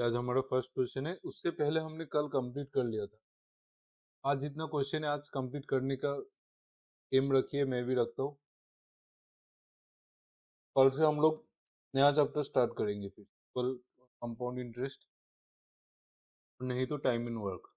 आज हमारा first question है। उससे पहले हमने कल कंप्लीट कर लिया था। आज जितना क्वेश्चन है आज कंप्लीट करने का एम रखिए, मैं भी रखता हूँ। कल से हम लोग नया चैप्टर स्टार्ट करेंगे, फिर कल कंपाउंड इंटरेस्ट, नहीं तो time in work.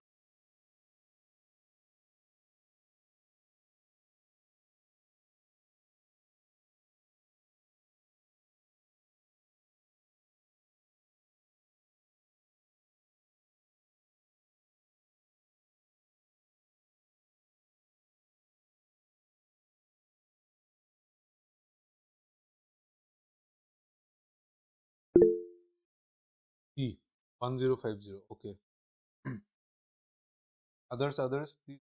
E 1050, okay. Others please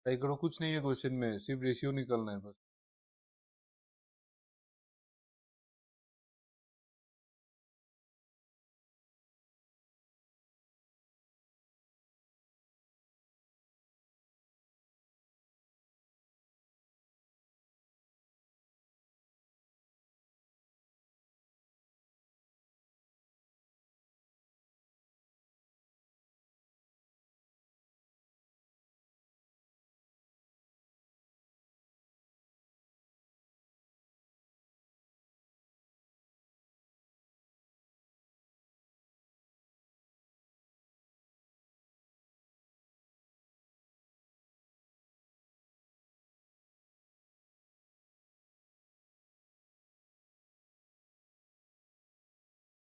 try करो। कुछ नहीं है क्वेश्चन में, सिर्फ रेशियो निकलना है बस।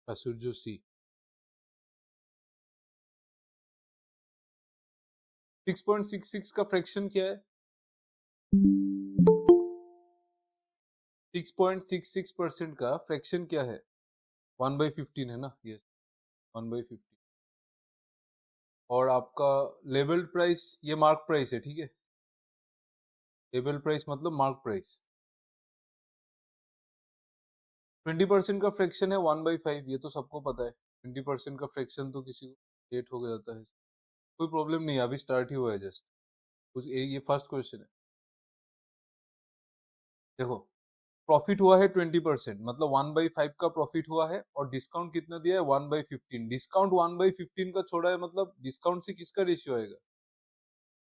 जो सी 6.66 का फ्रैक्शन क्या है? 6.66% का फ्रैक्शन क्या है? 1/15 है ना? यस, 1/15। और आपका लेवल प्राइस, ये मार्क प्राइस है, ठीक है। लेवल प्राइस मतलब मार्क प्राइस। 20% का फ्रैक्शन है 1/5, ये तो सबको पता है। 20% का फ्रैक्शन तो किसी को लेट हो जाता है, कोई प्रॉब्लम नहीं है, अभी स्टार्ट ही हुआ है जस्ट। कुछ ये फर्स्ट क्वेश्चन है। देखो, प्रॉफिट हुआ है 20%, मतलब 1/5 का प्रॉफिट हुआ है, और डिस्काउंट कितना दिया है? 1/15। डिस्काउंट 1/15 का छोड़ा है, मतलब डिस्काउंट से किसका रेशियो आएगा?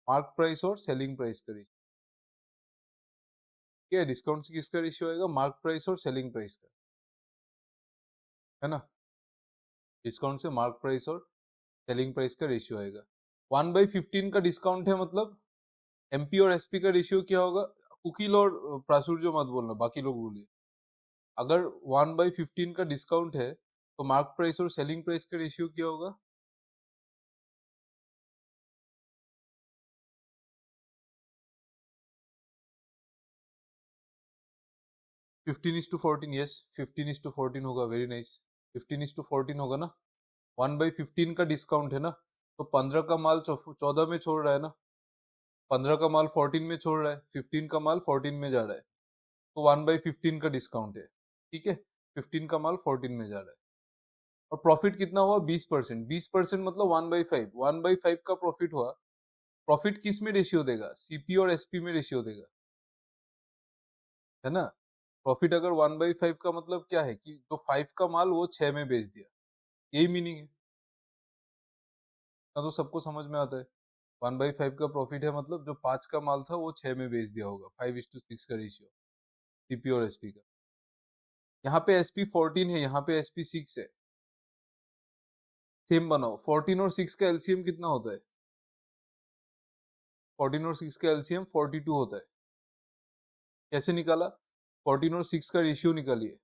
मार्क प्राइस और सेलिंग प्राइस का रेशियो। क्या है? डिस्काउंट से किसका रेशियो आएगा? मार्क प्राइस और सेलिंग प्राइस का, है ना। डिस्काउंट से मार्क प्राइस और सेलिंग प्राइस का रेशियो आएगा। 1/15 का डिस्काउंट है, मतलब एमपी और एसपी का रेशियो क्या होगा? कुकील और प्रासुर्य मत बोलना, बाकी लोग बोलिए। अगर 1/15 का डिस्काउंट है तो मार्क प्राइस और सेलिंग प्राइस का रेशियो क्या होगा? 15:14। यस, 15:14 होगा। वेरी नाइस, 15:14 होगा ना। 1/15 का डिस्काउंट है ना, तो 15 का माल 14 में छोड़ रहा है ना, 15 का माल 14 में छोड़ रहा है, 15 का माल 14 में जा रहा है, तो 1/15 का डिस्काउंट है, ठीक है। 15 का माल 14 में जा रहा है, और प्रॉफिट कितना हुआ? 20%। 20% मतलब 1/5। 1/5 का प्रॉफिट हुआ। प्रॉफिट किस में रेशियो देगा? सीपी और एसपी में रेशियो देगा, है ना। प्रॉफिट अगर 1/5 का मतलब क्या है कि जो 5 का माल वो 6 में बेच दिया, यही मीनिंग है ना। तो सबको समझ में आता है। 1/5 का प्रॉफिट है, मतलब जो 5 का माल था वो 6 में बेच दिया होगा। 5:6 का रेशियो सीपी और एसपी का। यहाँ पे एसपी 14 है, यहाँ पे एसपी 6 है। सेम बनाओ। 14 और 6 का एलसीएम कितना होता है? 14 और 6 का एलसीएम 42 होता है। कैसे निकाला? 14 और 6 का रेशियो निकालिए।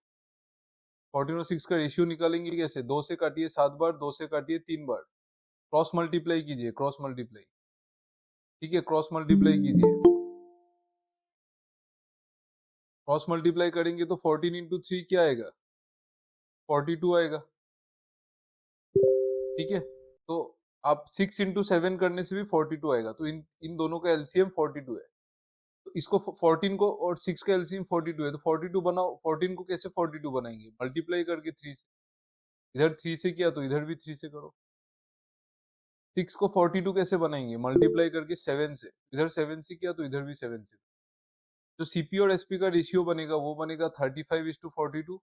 14 और 6 का रेशियो निकालेंगे कैसे? 2 से काटिए 7 बार, 2 से काटिए 3 बार, क्रॉस मल्टीप्लाई कीजिए, क्रॉस मल्टीप्लाई, ठीक है। क्रॉस मल्टीप्लाई कीजिए। क्रॉस मल्टीप्लाई करेंगे तो 14 इंटू 3 क्या आएगा? 42 आएगा, ठीक है। तो आप 6 इंटू 7 करने से भी 42 आएगा, तो इन इन दोनों का एलसीएम 42 है। तो इसको 14 को और 6 का एलसीएम 42 है, तो 42 बनाओ। 14 को कैसे 42 बनाएंगे? मल्टीप्लाई करके 3 से। इधर 3 से किया तो इधर भी 3 से करो। 6 को 42 कैसे बनाएंगे? मल्टीप्लाई करके 7 से। इधर 7 से किया तो इधर भी 7 से। जो सीपी और एसपी का रेशियो बनेगा वो बनेगा 35:42।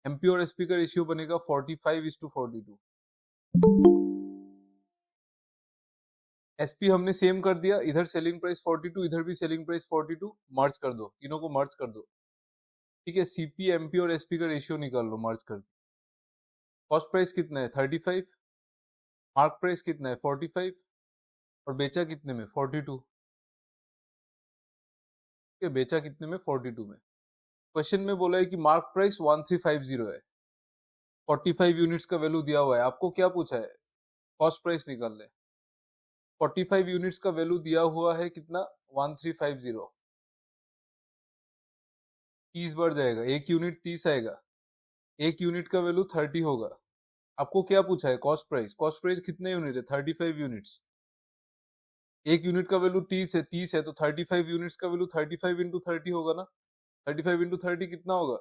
एमपी और एसपी का रेशियो बनेगा 45:42। एसपी हमने सेम कर दिया, इधर सेलिंग प्राइस 42, इधर भी सेलिंग प्राइस 42, मर्ज कर दो, तीनों को मर्ज कर दो। ठीक है, सीपी एमपी और एसपी का रेशियो निकाल लो, मर्ज कर दो। कॉस्ट प्राइस कितना है 35, मार्क प्राइस कितना है 45, और बेचा कितने में 42। ठीक है, बेचा कितने में 42 में। क्वेश्चन में बोला है कि मार्क प्राइस 1350 है, 45 यूनिट्स का वैल्यू दिया हुआ है, आपको क्या पूछा है, कॉस्ट प्राइस निकाल ले। 45 यूनिट्स का वैल्यू दिया हुआ है कितना 1350, 30 बढ़ जाएगा, एक यूनिट 30 आएगा, एक यूनिट का वैल्यू 30 होगा। आपको क्या पूछा है कॉस्ट प्राइस, कॉस्ट प्राइस कितने यूनिट है 35 यूनिट्स, एक यूनिट का वैल्यू 30 है तो 35 यूनिट्स का वैल्यू 35 इंटू 30 होगा ना, 35 इंटू 30 कितना होगा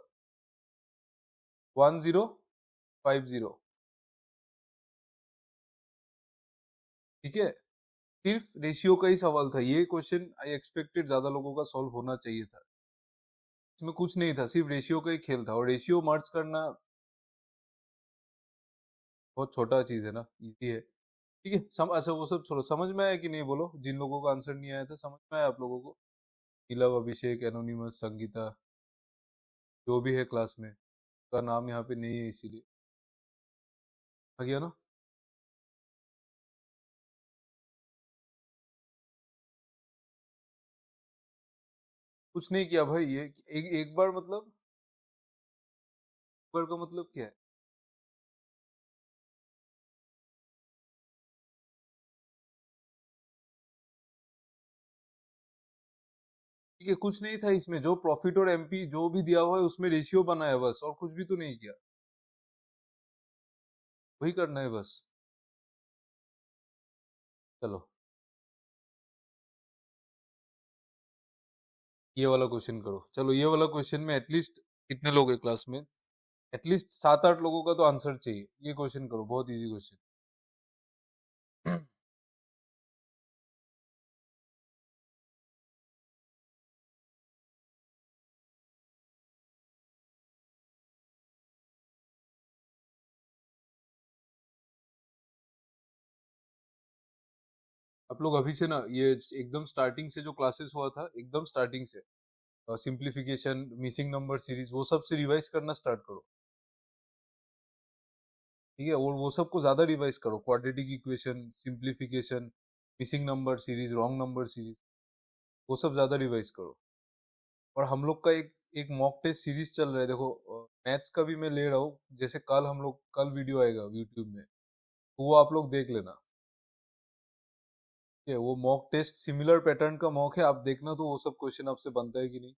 1050। ठीक है, सिर्फ रेशियो का ही सवाल था ये क्वेश्चन, आई एक्सपेक्टेड ज्यादा लोगों का सॉल्व होना चाहिए था, इसमें कुछ नहीं था, सिर्फ रेशियो का ही खेल था, और रेशियो मर्ज करना बहुत छोटा चीज है ना, इजी है। ठीक है, अच्छा वो सब छोड़ो, समझ में आया कि नहीं बोलो, जिन लोगों का आंसर नहीं आया था समझ में आया आप लोगों को, नीलव, अभिषेक, एनोनिमस, संगीता, जो भी है क्लास में, का नाम यहाँ पे नहीं है इसीलिए आ गया ना। कुछ नहीं किया भाई, ये एक बार मतलब, एक बार का मतलब क्या है, ठीक है, कुछ नहीं था इसमें, जो प्रॉफिट और एमपी जो भी दिया हुआ है उसमें रेशियो बनाया बस, और कुछ भी तो नहीं किया, वही करना है बस। चलो ये वाला क्वेश्चन करो, चलो ये वाला क्वेश्चन में एटलीस्ट कितने लोग हैं क्लास में, एटलीस्ट 7-8 लोगों का तो आंसर चाहिए, ये क्वेश्चन करो, बहुत इजी क्वेश्चन। आप लोग अभी से ना, ये एकदम स्टार्टिंग से जो क्लासेस हुआ था, एकदम स्टार्टिंग से सिंप्लीफिकेशन, मिसिंग नंबर सीरीज, वो सब से रिवाइज करना स्टार्ट करो। ठीक है, और वो सबको ज्यादा रिवाइज करो, quadratic equation, simplification, missing number series, wrong number series, वो सब ज्यादा रिवाइज करो। और हम लोग का एक एक मॉक टेस्ट सीरीज चल रहा है, देखो मैथ्स का भी मैं ले रहा हूँ, जैसे कल हम लोग, कल वीडियो आएगा यूट्यूब में, तो वो आप लोग देख लेना। ठीक है, वो मॉक टेस्ट सिमिलर पैटर्न का मॉक है, आप देखना तो वो सब क्वेश्चन आपसे बनता है कि नहीं।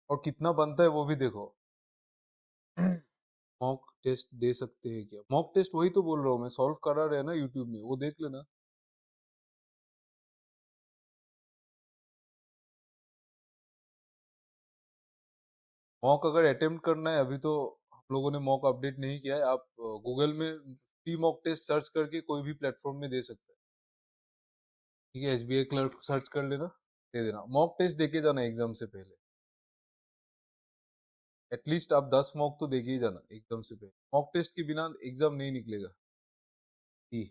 और कितना बनता है वो भी देखो। मॉक टेस्ट दे सकते हैं क्या, मॉक टेस्ट वही तो बोल रहा हूँ मैं, सॉल्व करा रहे हैं ना यूट्यूब में, वो देख लेना। मॉक अगर अटेम्प्ट करना है, अभी तो हम लोगों ने मॉक अपडेट नहीं किया है, आप गूगल में फ्री मॉक टेस्ट सर्च करके कोई भी प्लेटफॉर्म में दे सकते हैं। ठीक है, एसबीआई क्लर्क सर्च कर लेना, दे देना, मॉक टेस्ट देके जाना एग्जाम से पहले, एटलीस्ट आप 10 मॉक तो देके ही जाना एकदम से पहले, मॉक टेस्ट के बिना एग्जाम नहीं निकलेगा। ई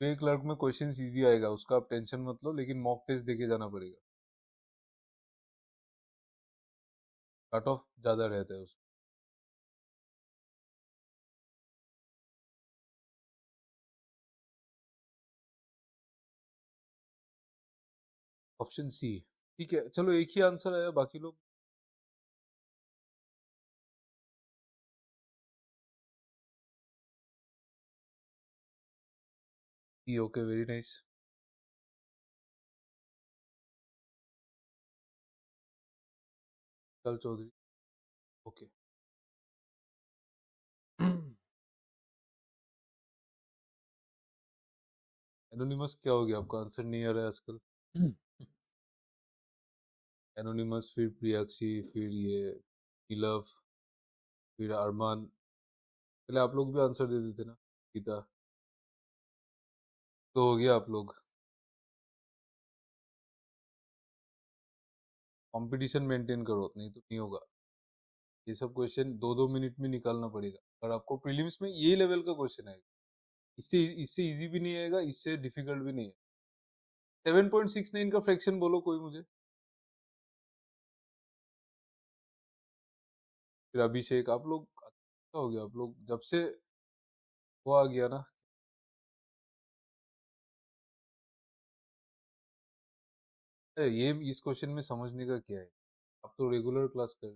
एसबीआई क्लर्क में क्वेश्चन इजी आएगा, उसका आप टेंशन मत लो, लेकिन मॉक टेस्ट देके जाना पड़ेगा, कट ऑफ ज्यादा रहता है उसका। Option C. ठीक है, चलो एक ही आंसर आया, बाकी लोग। ई, ओके, वेरी नाइस। कल चौधरी, ओके। एनोनिमस क्या हो गया, आपका आंसर नहीं आ रहा है आजकल। एनोनिमस, फिर प्रियाक्षी, फिर ये नीलव, फिर अरमान, पहले आप लोग भी आंसर दे देते ना गीता। तो हो गया आप लोग। कंपटीशन मेंटेन करो, नहीं तो नहीं होगा। ये सब क्वेश्चन 2-2 मिनट में निकालना पड़ेगा, और आपको प्रीलिम्स में ये लेवल का क्वेश्चन आएगा। इससे इससे इजी भी नहीं आएगा, इससे डिफिकल्ट भी नहीं है। 7.69 का फ्रैक्शन बोलो कोई मुझे। फिर अभिषेक, आप लोग अच्छा हो गया, आप लोग जब से वो आ गया ना। ये इस क्वेश्चन में समझने का क्या है, आप तो रेगुलर क्लास कर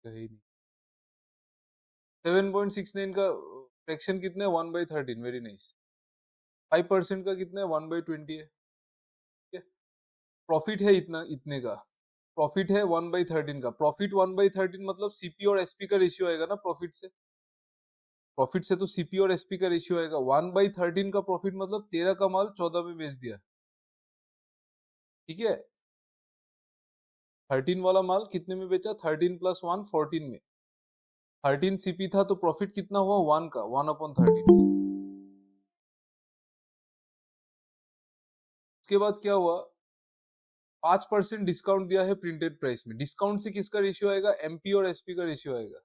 रहे ही नहीं। 7.69 का फ्रैक्शन कितना है, 1/13, वेरी नाइस। 5% का कितना है, 1/20 है, ठीक है। प्रॉफिट है इतना, इतने का प्रॉफिट है 1/13 का। प्रॉफिट 1/13 मतलब सीपी और एसपी का रेशियो आएगा ना प्रॉफिट से। प्रॉफिट से तो सीपी और एसपी का रेशियो आएगा। 1/13 का प्रॉफिट मतलब 13 का माल 14 में बेच दिया, ठीक है। 13 वाला माल कितने में बेचा, 13 + 1 14 में। 13 सीपी था तो प्रॉफिट कितना हुआ, 1 का, 1/13। उसके बाद क्या हुआ, 5% डिस्काउंट दिया है प्रिंटेड प्राइस में। डिस्काउंट से किसका रेशियो आएगा, एमपी और एसपी का रेशियो आएगा।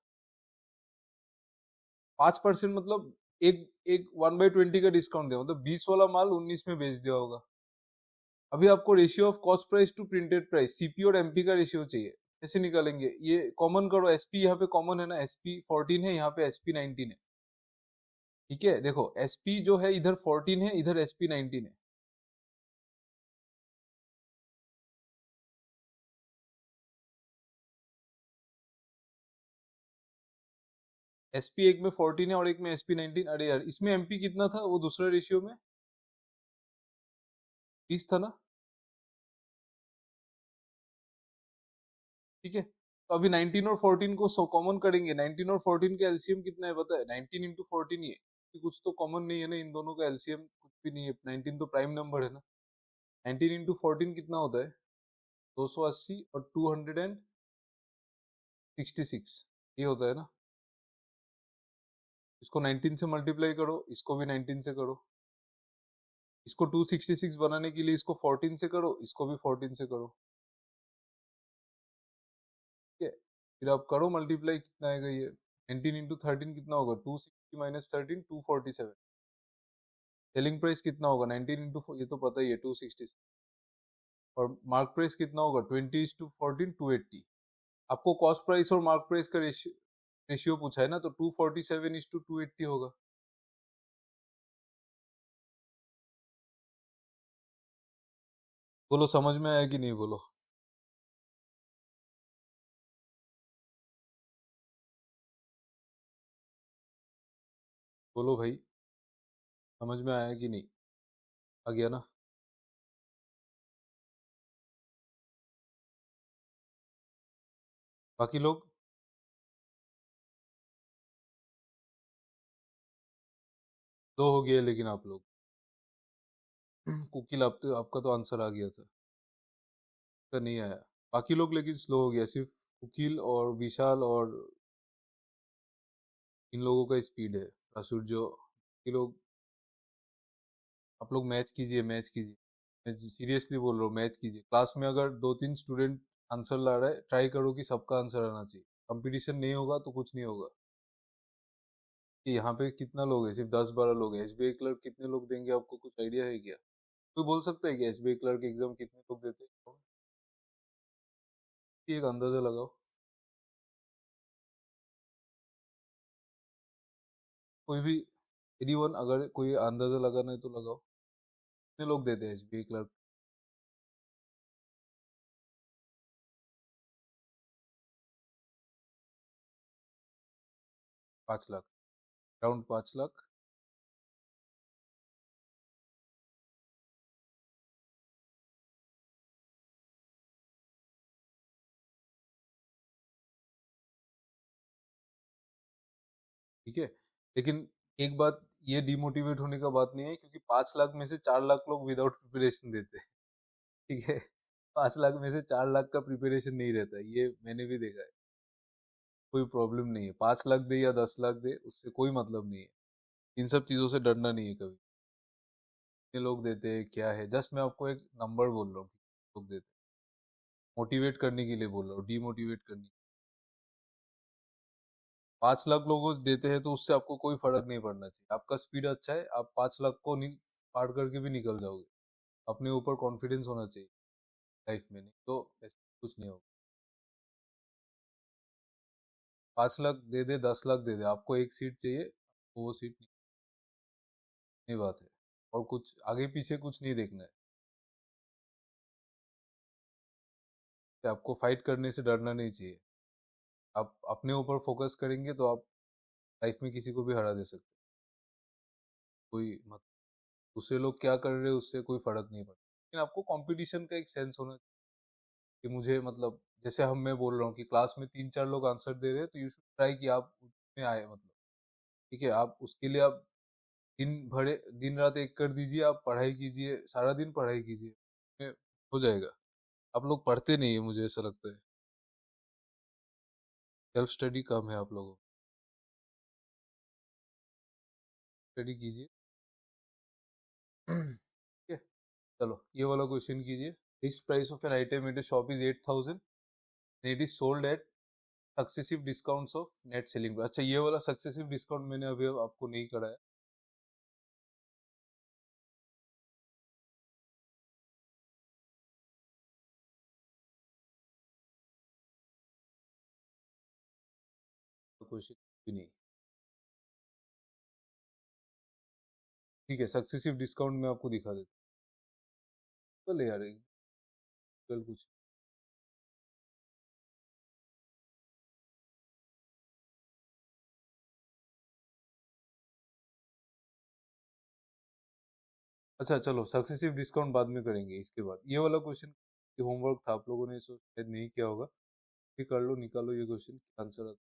5% मतलब एक एक 1/20 का डिस्काउंट दिया, मतलब 20 वाला माल 19 में बेच दिया होगा। अभी आपको ratio of cost price to printed price, CP और एमपी का रेशियो चाहिए। कैसे निकालेंगे, ये कॉमन करो, एसपी यहाँ पे कॉमन है ना, एसपी 14 है, यहाँ पे एसपी 19 है, ठीक है। देखो एसपी जो है इधर 14 है, इधर एसपी 19 है। एसपी एक में 14 है और एक में एसपी 19। अरे यार, इसमें एमपी कितना था, वो दूसरा रेशियो में 20 था ना, ठीक है। तो अभी 19 और 14 को कॉमन करेंगे। 19 और 14 का एलसीएम कितना है पता है, 19 इंटू 14 ही है, कि कुछ तो कॉमन नहीं है ना इन दोनों का एलसीएम, कुछ भी नहीं है। 19 तो प्राइम नंबर है ना। 19 इंटू 14 कितना होता है, 280 और 266, ये होता है ना। इसको 19 से मल्टीप्लाई करो, इसको भी 19 से करो। इसको 266 बनाने के लिए इसको 14 से करो, इसको भी 14 से करो, ठीक है। फिर आप करो मल्टीप्लाई, कितना आएगा ये, 19 इंटू 13 कितना होगा, 260 माइनस 13, 247। सेलिंग प्राइस कितना होगा, 19 इंटू, ये तो पता ही है, 266। और मार्क प्राइस कितना होगा, 20:14, 280। आपको कॉस्ट प्राइस और मार्क प्राइस का रेशियो पूछा है ना, तो 247:280 होगा। बोलो समझ में आया कि नहीं, बोलो। बोलो भाई, समझ में आया कि नहीं, आ गया ना। बाकी लोग, दो हो गए लेकिन आप लोग। कुकिल, आप तो, आपका तो आंसर आ गया था, तो नहीं आया। बाकी लोग लेकिन स्लो हो गया, सिर्फ कुकिल और विशाल और इन लोगों का स्पीड है। असुर जो, ये लोग, आप लोग मैच कीजिए, मैच कीजिए। मैं सीरियसली बोल रहा हूँ, मैच कीजिए। क्लास में अगर 2-3 स्टूडेंट आंसर ला रहा है, ट्राई करो कि सबका आंसर आना चाहिए। कंपटीशन नहीं होगा तो कुछ नहीं होगा। कि यहाँ पे कितना लोग है, सिर्फ 10-12 लोग हैं। एसबीआई क्लर्क कितने लोग देंगे, आपको कुछ आइडिया है क्या? कोई बोल सकता है कि एसबीआई क्लर्क एग्जाम कितने लोग देते हैं? एक अंदाजा लगाओ। कोई भी, एनीवन, अगर कोई अंदाजा लगाना है तो लगाओ। कितने लोग देते हैं SBI clerk? 5 lakh, around 5 lakh. ठीक है, लेकिन एक बात, ये डिमोटिवेट होने का बात नहीं है, क्योंकि 5 लाख में से 4 लाख लोग विदाउट प्रिपरेशन देते हैं, ठीक है। 5 लाख में से 4 लाख का प्रिपरेशन नहीं रहता है, ये मैंने भी देखा है। कोई प्रॉब्लम नहीं है, 5 लाख दे या 10 लाख दे, उससे कोई मतलब नहीं है। इन सब चीजों से डरना नहीं है कभी। कितने लोग देते हैं क्या है, जस्ट मैं आपको एक नंबर बोल रहा हूँ कि लोग देते हैं, मोटिवेट करने के लिए बोल रहा हूँ, डीमोटिवेट करने। 5 लाख लोगों को देते हैं तो उससे आपको कोई फर्क नहीं पड़ना चाहिए। आपका स्पीड अच्छा है, आप 5 लाख को पार करके भी निकल जाओगे। अपने ऊपर कॉन्फिडेंस होना चाहिए लाइफ में, नहीं तो ऐसा कुछ नहीं होगा। 5 लाख दे दे, 10 लाख दे दे, आपको एक सीट चाहिए, आपको वो सीट नहीं, बात है। और कुछ आगे पीछे कुछ नहीं देखना है। तो आपको फाइट करने से डरना नहीं चाहिए। आप अपने ऊपर फोकस करेंगे तो आप लाइफ में किसी को भी हरा दे सकते हैं। कोई मत, दूसरे लोग क्या कर रहे हैं उससे कोई फर्क नहीं पड़ता, लेकिन आपको कंपटीशन का एक सेंस होना चाहिए कि मुझे मतलब, जैसे हम मैं बोल रहा हूँ कि क्लास में 3-4 लोग आंसर दे रहे हैं तो यू शुड ट्राई कि आप उसमें आए, मतलब ठीक है, आप उसके लिए आप दिन रात एक कर दीजिए, आप पढ़ाई कीजिए, सारा दिन पढ़ाई कीजिए, में हो जाएगा। आप लोग पढ़ते नहीं है, मुझे ऐसा लगता है। सेल्फ स्टडी कम है आप लोगों, स्टडी कीजिए। ठीक है, चलो ये वाला क्वेश्चन कीजिए। List price of an item in shop is 8,000 and it is sold at successive discounts of net selling. अच्छा, ये वाला सक्सेसिव डिस्काउंट मैंने अभी आपको नहीं कराया। तो क्वेश्चन भी नहीं। ठीक है, सक्सेसिव डिस्काउंट में आपको दिखा देता हूँ। चल यार, कल कुछ। अच्छा चलो, सक्सेसिव डिस्काउंट बाद में करेंगे, इसके बाद ये वाला क्वेश्चन होमवर्क था, आप लोगों ने इसको शायद नहीं किया होगा। ये कर लो, निकालो ये क्वेश्चन आंसर।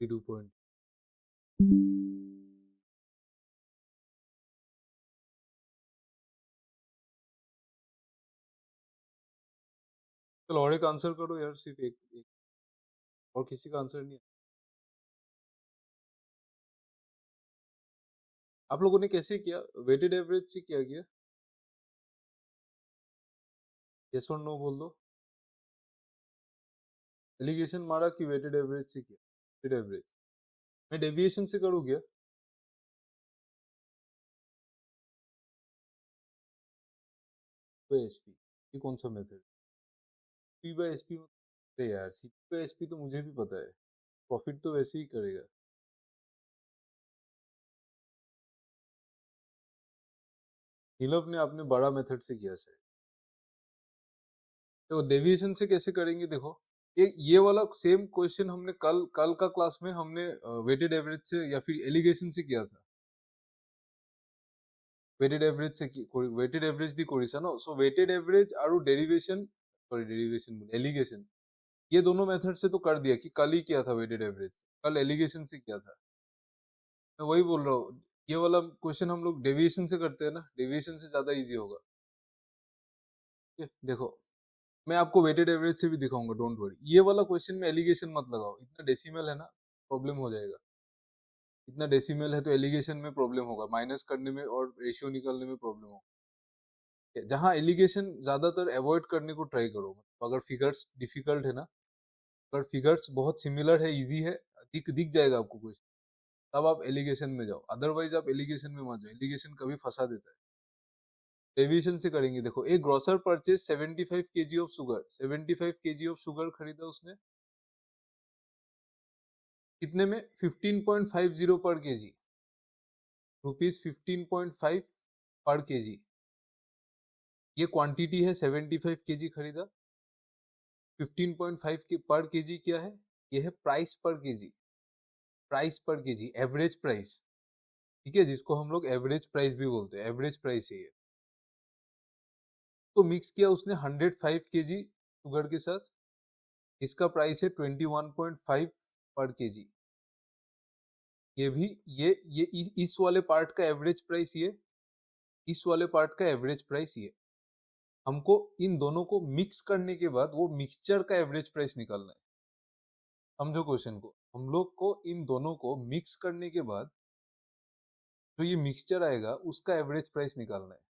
Two point. चलो और एक आंसर करो यार, सिर्फ एक और किसी का आंसर नहीं है। आप लोगों ने कैसे किया, वेटेड एवरेज से किया गया? यस और नो बोल दो। एलिगेशन मारा कि वेटेड एवरेज से किया? वेटेड एवरेज मैं डेविएशन से करूँ क्या? एसपी ये कौन सा मेथड? P bye SP? अरे यार सीपी बाय एसपी तो मुझे भी पता है, प्रॉफिट तो वैसे ही करेगा। नीलव ने आपने बड़ा मेथड से किया शायद। तो डेविएशन से कैसे करेंगे देखो, ये वाला सेम क्वेश्चन हमने कल कल का क्लास में हमने वेटेड एवरेज से या फिर एलिगेशन से किया था। वेटेड एवरेज से वेटेड एवरेज दी কৰিছা ন, सो वेटेड एवरेज और डेरिवेशन, सॉरी डेरिवेशन एलिगेशन, ये दोनों मेथड से तो कर दिया कि कल ही किया था वेटेड एवरेज, कल एलिगेशन से किया था। मैं वही बोल रहा हूँ, ये वाला क्वेश्चन हम लोग डेविएशन से करते हैं ना, डेविएशन से ज्यादा इजी होगा। ठीक है, देखो मैं आपको वेटेड एवरेज से भी दिखाऊंगा, डोंट वरी। ये वाला क्वेश्चन में एलिगेशन मत लगाओ, इतना डेसिमल है ना, प्रॉब्लम हो जाएगा। इतना डेसिमल है तो एलिगेशन में प्रॉब्लम होगा, माइनस करने में और रेशियो निकालने में प्रॉब्लम होगा। जहां एलिगेशन ज्यादातर अवॉइड करने को ट्राई करो, मतलब अगर फिगर्स डिफिकल्ट है ना, अगर फिगर्स बहुत सिमिलर है, इजी है, दिख दिख जाएगा आपको क्वेश्चन, तब आप एलिगेशन में जाओ, अदरवाइज आप एलिगेशन में मत जाओ, एलिगेशन कभी फंसा देता है। डेविएशन से करेंगे, देखो एक grocer purchase 75 KG of sugar, 75 KG of sugar खरीदा उसने कितने में? 15.50 पर केजी, रुपीज 15.5 पर केजी। ये क्वांटिटी है, 75 केजी खरीदा। 15.5 के पर केजी क्या है? ये है प्राइस पर केजी, प्राइस पर केजी, एवरेज प्राइस। ठीक है, जिसको हम लोग एवरेज प्राइस भी बोलते हैं, एवरेज प्राइस है ये। तो मिक्स किया उसने 105 केजी शुगर के साथ, इसका प्राइस है 21.5 पर केजी। ये भी ये इस वाले पार्ट का एवरेज प्राइस ये, इस वाले पार्ट का एवरेज प्राइस ये। हमको इन दोनों को मिक्स करने के बाद वो मिक्सचर का एवरेज प्राइस निकालना है। समझो क्वेश्चन को, हम लोग को इन दोनों को मिक्स करने के बाद जो ये मिक्सचर आएगा उसका एवरेज प्राइस निकालना है।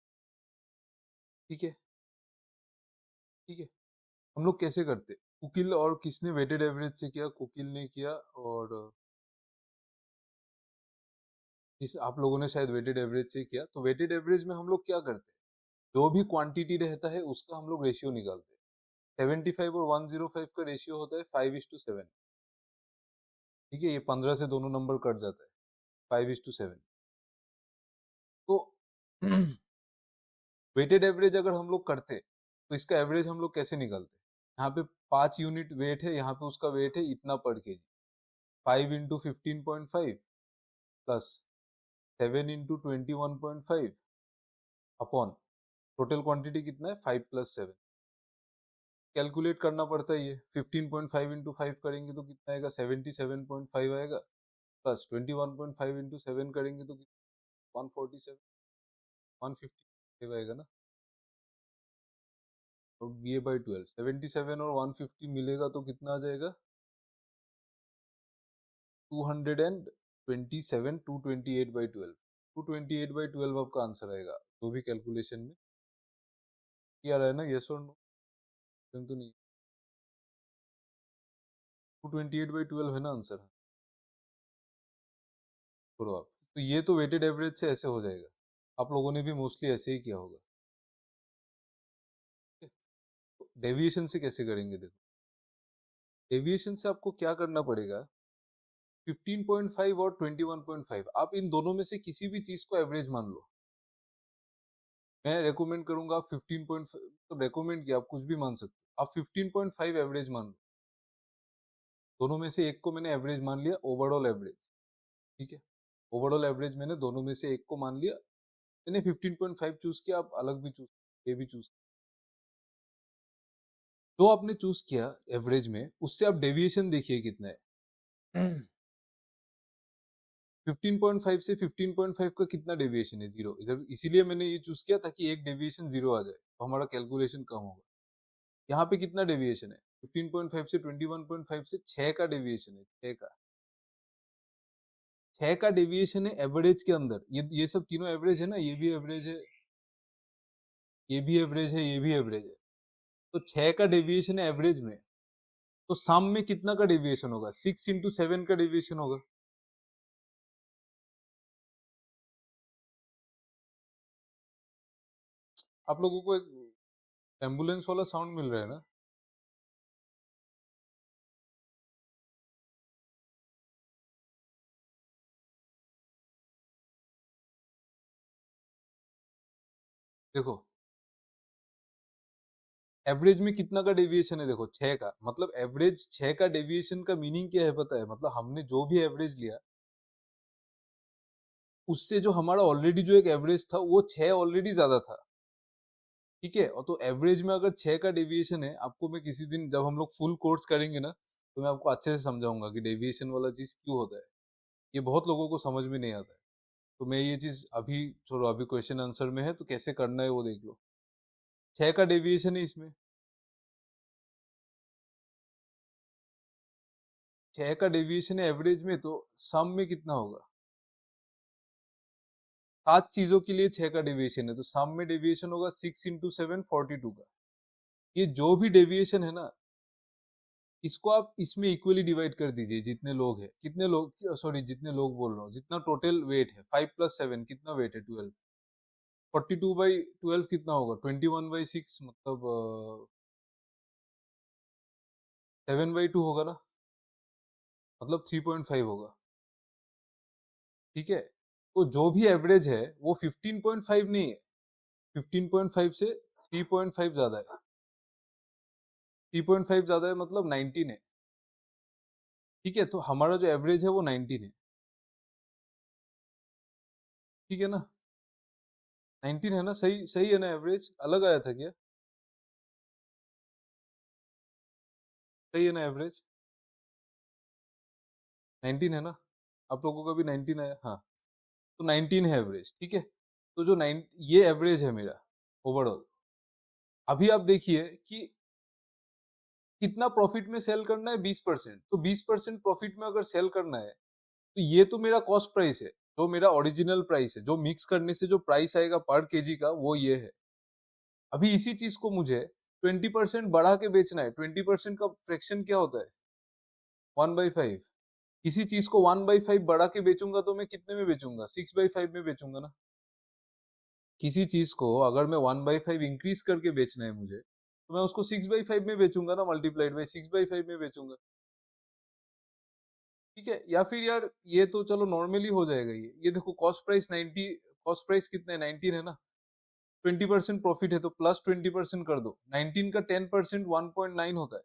ठीक है, ठीक है। हम लोग कैसे करते? कुकिल और किसने वेटेड एवरेज से किया? कुकिल ने किया, और जिस आप लोगों ने शायद वेटेड एवरेज से किया। तो वेटेड एवरेज में हम लोग क्या करते हैं, जो भी क्वांटिटी रहता है उसका हम लोग रेशियो निकालते हैं। 75 और 105 का रेशियो होता है 5:7। ठीक है, ये 15 से दोनों नंबर कट जाता है, 5:7। तो वेटेड एवरेज अगर हम लोग करते तो इसका एवरेज हम लोग कैसे निकालते? यहाँ पे 5 यूनिट वेट है, यहाँ पे उसका वेट है इतना पर KG, 5 into 15.5 plus 7 into 21.5 upon total quantity कितना है 5 प्लस 7। कैलकुलेट करना पड़ता है ये, 15.5 इंटू 5 करेंगे तो कितना आएगा? 77.5 आएगा, प्लस 21.5 इंटू 7 करेंगे तो 147, 150 आएगा ना। तो ये बाई 12, 77 और 150 मिलेगा तो कितना आ जाएगा? 227, 228/12, 228/12 आपका आंसर आएगा, जो भी कैलकुलेशन में किया रहा है ना, यस और नो? तो नहीं, 228/12 है ना आंसर, छोड़ो आप। तो ये तो वेटेड एवरेज से ऐसे हो जाएगा, आप लोगों ने भी मोस्टली ऐसे ही किया होगा। तो डेविएशन से कैसे करेंगे? देखो डेविएशन से आपको क्या करना पड़ेगा, 15.5 और 21.5, आप इन दोनों में से किसी भी चीज को एवरेज मान लो। मैं रेकमेंड करूंगा आप 15.5, तो रेकमेंड किया, आप कुछ भी मान सकते हो, आप 15.5 एवरेज मान लो। दोनों में से एक को मैंने एवरेज मान लिया, ओवरऑल एवरेज। ठीक है, ओवरऑल एवरेज मैंने दोनों में से एक को मान लिया, मैंने 15.5 चूज किया, आप अलग भी चूज, ये भी चूज। तो आपने चूज किया एवरेज में, उससे आप डेविएशन देखिए कितना है। 15.5 से 15.5 का कितना डेविएशन है? 0। इधर इसीलिए मैंने ये चूज किया ताकि एक डेविएशन 0 आ जाए, तो हमारा कैलकुलेशन कम होगा। यहाँ पे कितना डेविएशन है? 15.5 से 21.5 से 6 का डेविएशन है, 6 का, 6 का डेविएशन है एवरेज के अंदर। ये सब तीनों एवरेज है ना, ये भी एवरेज है, ये भी एवरेज है, ये भी एवरेज है। तो 6 का डेविएशन है एवरेज में, तो सम में कितना का डेविएशन होगा? 6 इंटू 7 का डेविएशन होगा। आप लोगों को एक एम्बुलेंस वाला साउंड मिल रहा है ना? देखो एवरेज में कितना का डेविएशन है? देखो 6 का, मतलब एवरेज 6 का डेविएशन का मीनिंग क्या है पता है? मतलब हमने जो भी एवरेज लिया उससे जो हमारा ऑलरेडी जो एक एवरेज था वो 6 ऑलरेडी ज्यादा था, ठीक है। और तो एवरेज में अगर 6 का डेविएशन है, आपको मैं किसी दिन जब हम लोग फुल कोर्स करेंगे ना तो मैं आपको अच्छे से समझाऊंगा कि डेविएशन वाला चीज क्यों होता है। ये बहुत लोगों को समझ में नहीं आता है। तो मैं ये चीज अभी छोड़ो, अभी क्वेश्चन आंसर में है तो कैसे करना है वो देख लो। 6 का डेविएशन है इसमें, 6 का डेविएशन है एवरेज में, तो सम में कितना होगा? 7 चीजों के लिए 6 का डेविएशन है, तो सम में डेविएशन होगा 6 इंटू 7 42 का। ये जो भी डेविएशन है ना, इसको आप इसमें इक्वली डिवाइड कर दीजिए। जितने लोग हैं, कितने लोग, सॉरी जितने लोग बोल रहा हूँ, जितना टोटल वेट है 5 प्लस 7 कितना वेट है? 12। 42/12 कितना होगा? 21/6, मतलब 7/2 होगा ना, मतलब 3.5 होगा, ठीक है। तो जो भी एवरेज है वो 15.5 नहीं है, 15.5 से 3.5 ज्यादा है। 3.5 ज्यादा है मतलब 19 है, ठीक है। तो हमारा जो एवरेज है वो 19 है, ठीक है ना। 19 है ना, सही सही है ना? एवरेज अलग आया था क्या? सही है ना एवरेज? 19 है ना? आप लोगों का भी 19 आया, हाँ। तो 19 है एवरेज, ठीक है। तो जो 9 ये एवरेज है मेरा ओवरऑल। अभी आप देखिए कि कितना प्रॉफिट में सेल करना है? 20%। तो 20% प्रॉफिट में अगर सेल करना है तो ये तो मेरा कॉस्ट प्राइस है, जो मेरा ओरिजिनल प्राइस है, जो मिक्स करने से जो प्राइस आएगा पर केजी का वो ये है। अभी इसी चीज को मुझे 20% बढ़ा के बेचना है। 20% का फ्रैक्शन क्या होता है? 1/5। किसी चीज को 1/5 बढ़ा के बेचूंगा तो मैं कितने में बेचूंगा? 6/5 में बेचूंगा ना। किसी चीज को अगर मैं 1/5 इंक्रीज करके बेचना है मुझे, तो मैं उसको 6/5 में बेचूंगा ना, मल्टीप्लाइड बाई 6/5 में बेचूंगा, ठीक है। या फिर यार ये तो चलो नॉर्मली हो जाएगा। ये देखो कॉस्ट प्राइस 90, कॉस्ट प्राइस कितना है? 19 है ना। 20% प्रॉफिट है तो प्लस 20% कर दो। 19 का 10% 1.9 होता है,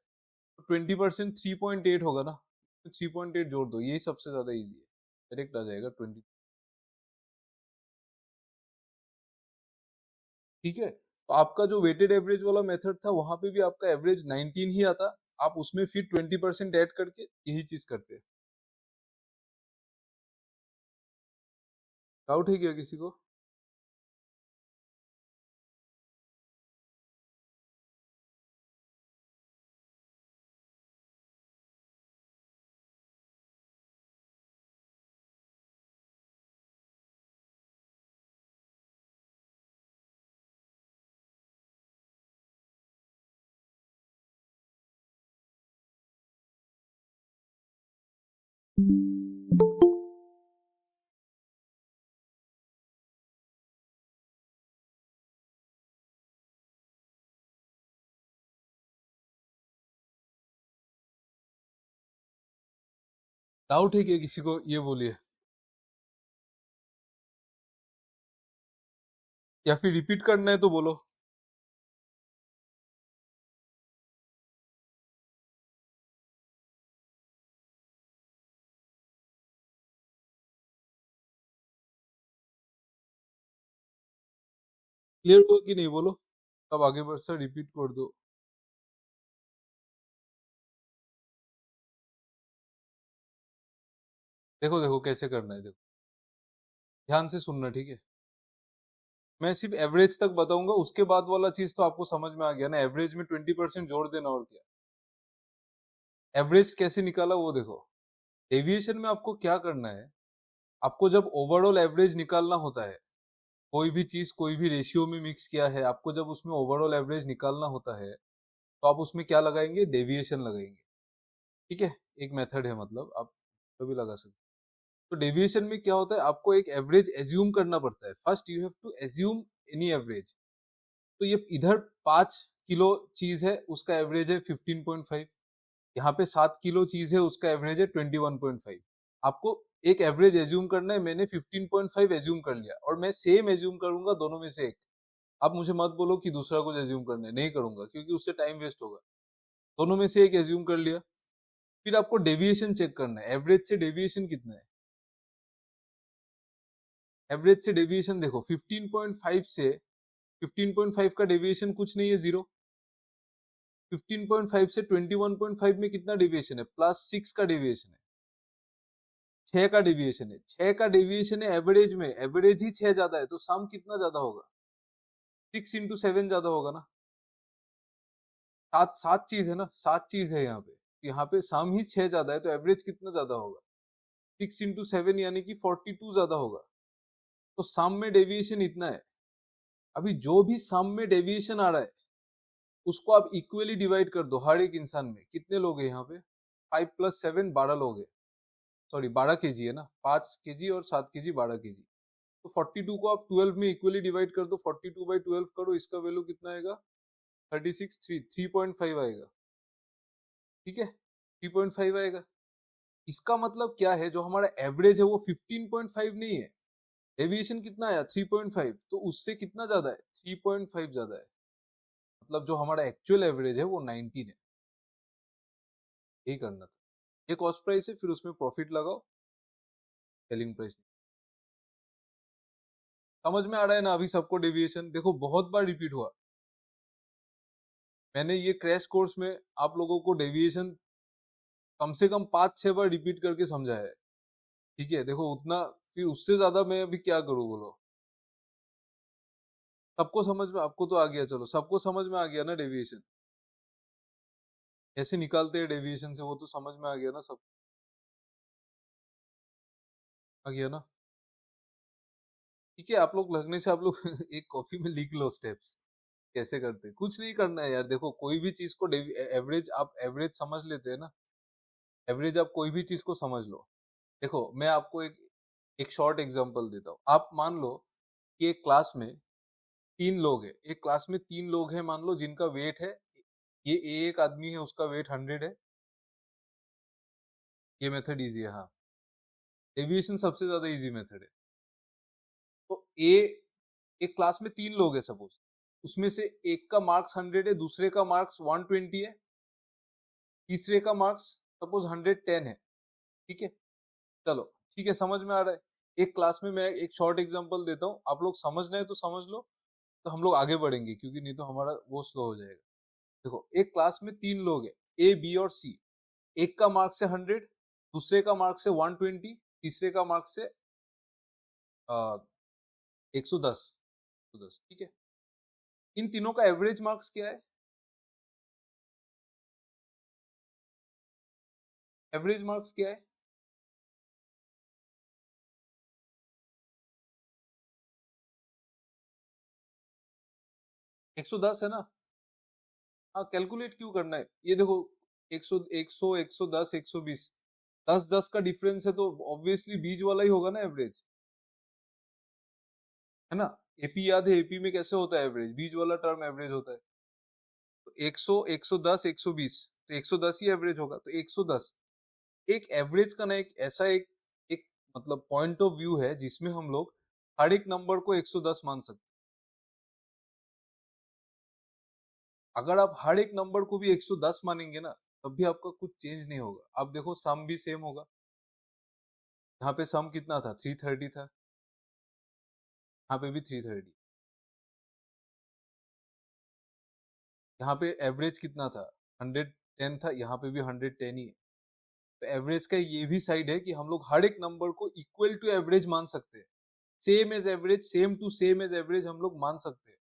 तो 20% 3.8 होगा ना। 3.8 जोड़ दो, यही सबसे ज्यादा इजी है, डायरेक्ट आ जाएगा 20, ठीक है। तो आपका जो वेटेड एवरेज वाला मेथड था वहां पे भी आपका एवरेज 19 ही आता, आप उसमें फिर 20% ऐड करके यही चीज करते हैं। डाउट है क्या किसी को? डाउट है क्या किसी को? ये बोलिए, या फिर रिपीट करना है तो बोलो। क्लियर हुआ कि नहीं बोलो, तब आगे बढ़ सर, रिपीट कर दो। देखो देखो कैसे करना है, देखो ध्यान से सुनना, ठीक है। मैं सिर्फ एवरेज तक बताऊंगा, उसके बाद वाला चीज तो आपको समझ में आ गया ना। एवरेज में 20% जोड़ देना, और क्या। एवरेज कैसे निकाला वो देखो। एविएशन में आपको क्या करना है, आपको जब ओवरऑल एवरेज निकालना होता है, कोई भी चीज कोई भी रेशियो में मिक्स किया है, आपको जब उसमें ओवरऑल एवरेज निकालना होता है तो आप उसमें क्या लगाएंगे? डेविएशन लगाएंगे। ठीक है, एक मेथड है, मतलब आप कभी लगा सकते हो। तो डेविएशन में क्या होता है, आपको एक एवरेज एज्यूम करना पड़ता है। First you have to assume any average. तो ये इधर 5 किलो चीज है, उसका एवरेज है 15.5। यहाँ पे 7 किलो चीज है, उसका एवरेज है 21.5। आपको एक एवरेज एज्यूम करना है। मैंने 15.5 एज्यूम कर लिया और मैं सेम एज्यूम करूंगा दोनों में से एक। आप मुझे मत बोलो कि दूसरा कुछ एज्यूम करना है, नहीं करूंगा, क्योंकि उससे टाइम वेस्ट होगा। दोनों में से एक एज्यूम कर लिया। फिर आपको डेविएशन चेक करना है, एवरेज से डेविएशन कितना है। एवरेज से डेविएशन देखो, 15.5 से 15.5 का डेविएशन कुछ नहीं है, जीरो। 15.5 से 21.5 में कितना डेविएशन है, +6 का डेविएशन है। 6 का डेविएशन है, 6 का डेविएशन है एवरेज में, एवरेज ही 6 ज्यादा है, तो सम कितना ज्यादा होगा, 6 into 7 ज्यादा होगा ना। सात सात चीज है ना, 7 चीज है यहाँ पे। यहाँ पे सम ही 6 ज्यादा है, तो एवरेज कितना ज्यादा होगा, 6 into 7 यानी कि 42 ज्यादा होगा। तो सम में डेविएशन इतना है। अभी जो भी सम में डेविएशन आ रहा है, उसको आप इक्वली डिवाइड कर दो हर एक इंसान में। कितने लोग हैं यहाँ पे, 5 + 7 12 लोग हैं। सॉरी 12 kg है ना, 5 kg और 7 kg 12 kg। तो 42 को आप 12 में इक्वली डिवाइड कर दो, 42/12 करो, इसका वैल्यू कितना आएगा, 36, 3.5 आएगा। ठीक है, 3.5 आएगा। इसका मतलब क्या है, जो हमारा एवरेज है वो 15.5 नहीं है, डेविएशन कितना आया 3.5, तो उससे कितना ज्यादा है, 3.5 ज्यादा है। मतलब जो हमारा एक्चुअल एवरेज है वो 19 है। यही करना था। ये कॉस्ट प्राइस है, फिर उसमें प्रॉफिट लगाओ, सेलिंग प्राइस। समझ में आ रहा है ना अभी सबको डेविएशन? देखो बहुत बार रिपीट हुआ, मैंने ये क्रैश कोर्स में आप लोगों को डेविएशन कम से कम 5-6 बार रिपीट करके समझाया है। ठीक है, देखो उतना, फिर उससे ज्यादा मैं अभी क्या करूं बोलो। सबको समझ में, आपको तो आ गया, चलो सबको समझ में आ गया ना डेविएशन कैसे निकालते हैं डेविएशन से, वो तो समझ में आ गया ना सब, आ गया ना। ठीक है, आप लोग लगने से आप लोग एक कॉपी में लिख लो स्टेप्स कैसे करते हैं। कुछ नहीं करना है यार, देखो कोई भी चीज को एवरेज, आप एवरेज समझ लेते हैं ना, एवरेज आप कोई भी चीज को समझ लो। देखो मैं आपको एक शॉर्ट एग्जांपल देता हूँ। आप मान लो कि एक क्लास में 3 लोग है, एक क्लास में 3 लोग हैं मान लो, जिनका वेट है, ये एक आदमी है उसका वेट 100 है। ये मेथड इजी है, हाँ। एविएशन सबसे ज्यादा इजी मेथड है। तो ए, एक क्लास में 3 लोग है सपोज, उसमें से एक का मार्क्स 100 है, दूसरे का मार्क्स 120 है, तीसरे का मार्क्स सपोज 110 है। ठीक है, चलो ठीक है, समझ में आ रहा है। एक क्लास में मैं एक शॉर्ट एग्जांपल देता हूँ, आप लोग समझना है तो समझ लो, तो हम लोग आगे बढ़ेंगे, क्योंकि नहीं तो हमारा वो स्लो हो जाएगा। देखो एक क्लास में 3 लोग है, ए बी और सी। एक का मार्क्स है 100, दूसरे का मार्क्स है 120, तीसरे का मार्क्स है 110। 110, ठीक है। इन तीनों का एवरेज मार्क्स क्या है, एवरेज मार्क्स क्या है, 110 है ना। हाँ, कैलकुलेट क्यों करना है, ये देखो 100, 100, 110, 120, 10-10 का डिफरेंस है, तो ऑब्वियसली बीच वाला ही होगा ना एवरेज, है ना। एपी याद है, एपी में कैसे होता है एवरेज, बीच वाला टर्म एवरेज होता है। तो 100, 110, 120, तो 110 ही एवरेज होगा, तो 110 एक एवरेज का ना, एक ऐसा एक मतलब पॉइंट ऑफ व्यू है जिसमें हम लोग हर एक नंबर को 110 मान सकते हैं। अगर आप हर एक नंबर को भी 110 मानेंगे ना, तब भी आपका कुछ चेंज नहीं होगा। आप देखो सम भी सेम होगा, यहाँ पे सम कितना था, 330 था, यहाँ पे भी 330। यहाँ पे एवरेज कितना था, 110 था, यहाँ पे भी 110 ही है। तो एवरेज का ये भी साइड है कि हम लोग हर एक नंबर को इक्वल टू एवरेज मान सकते हैं, same as average, same to same as average हम लोग मान सकते हैं।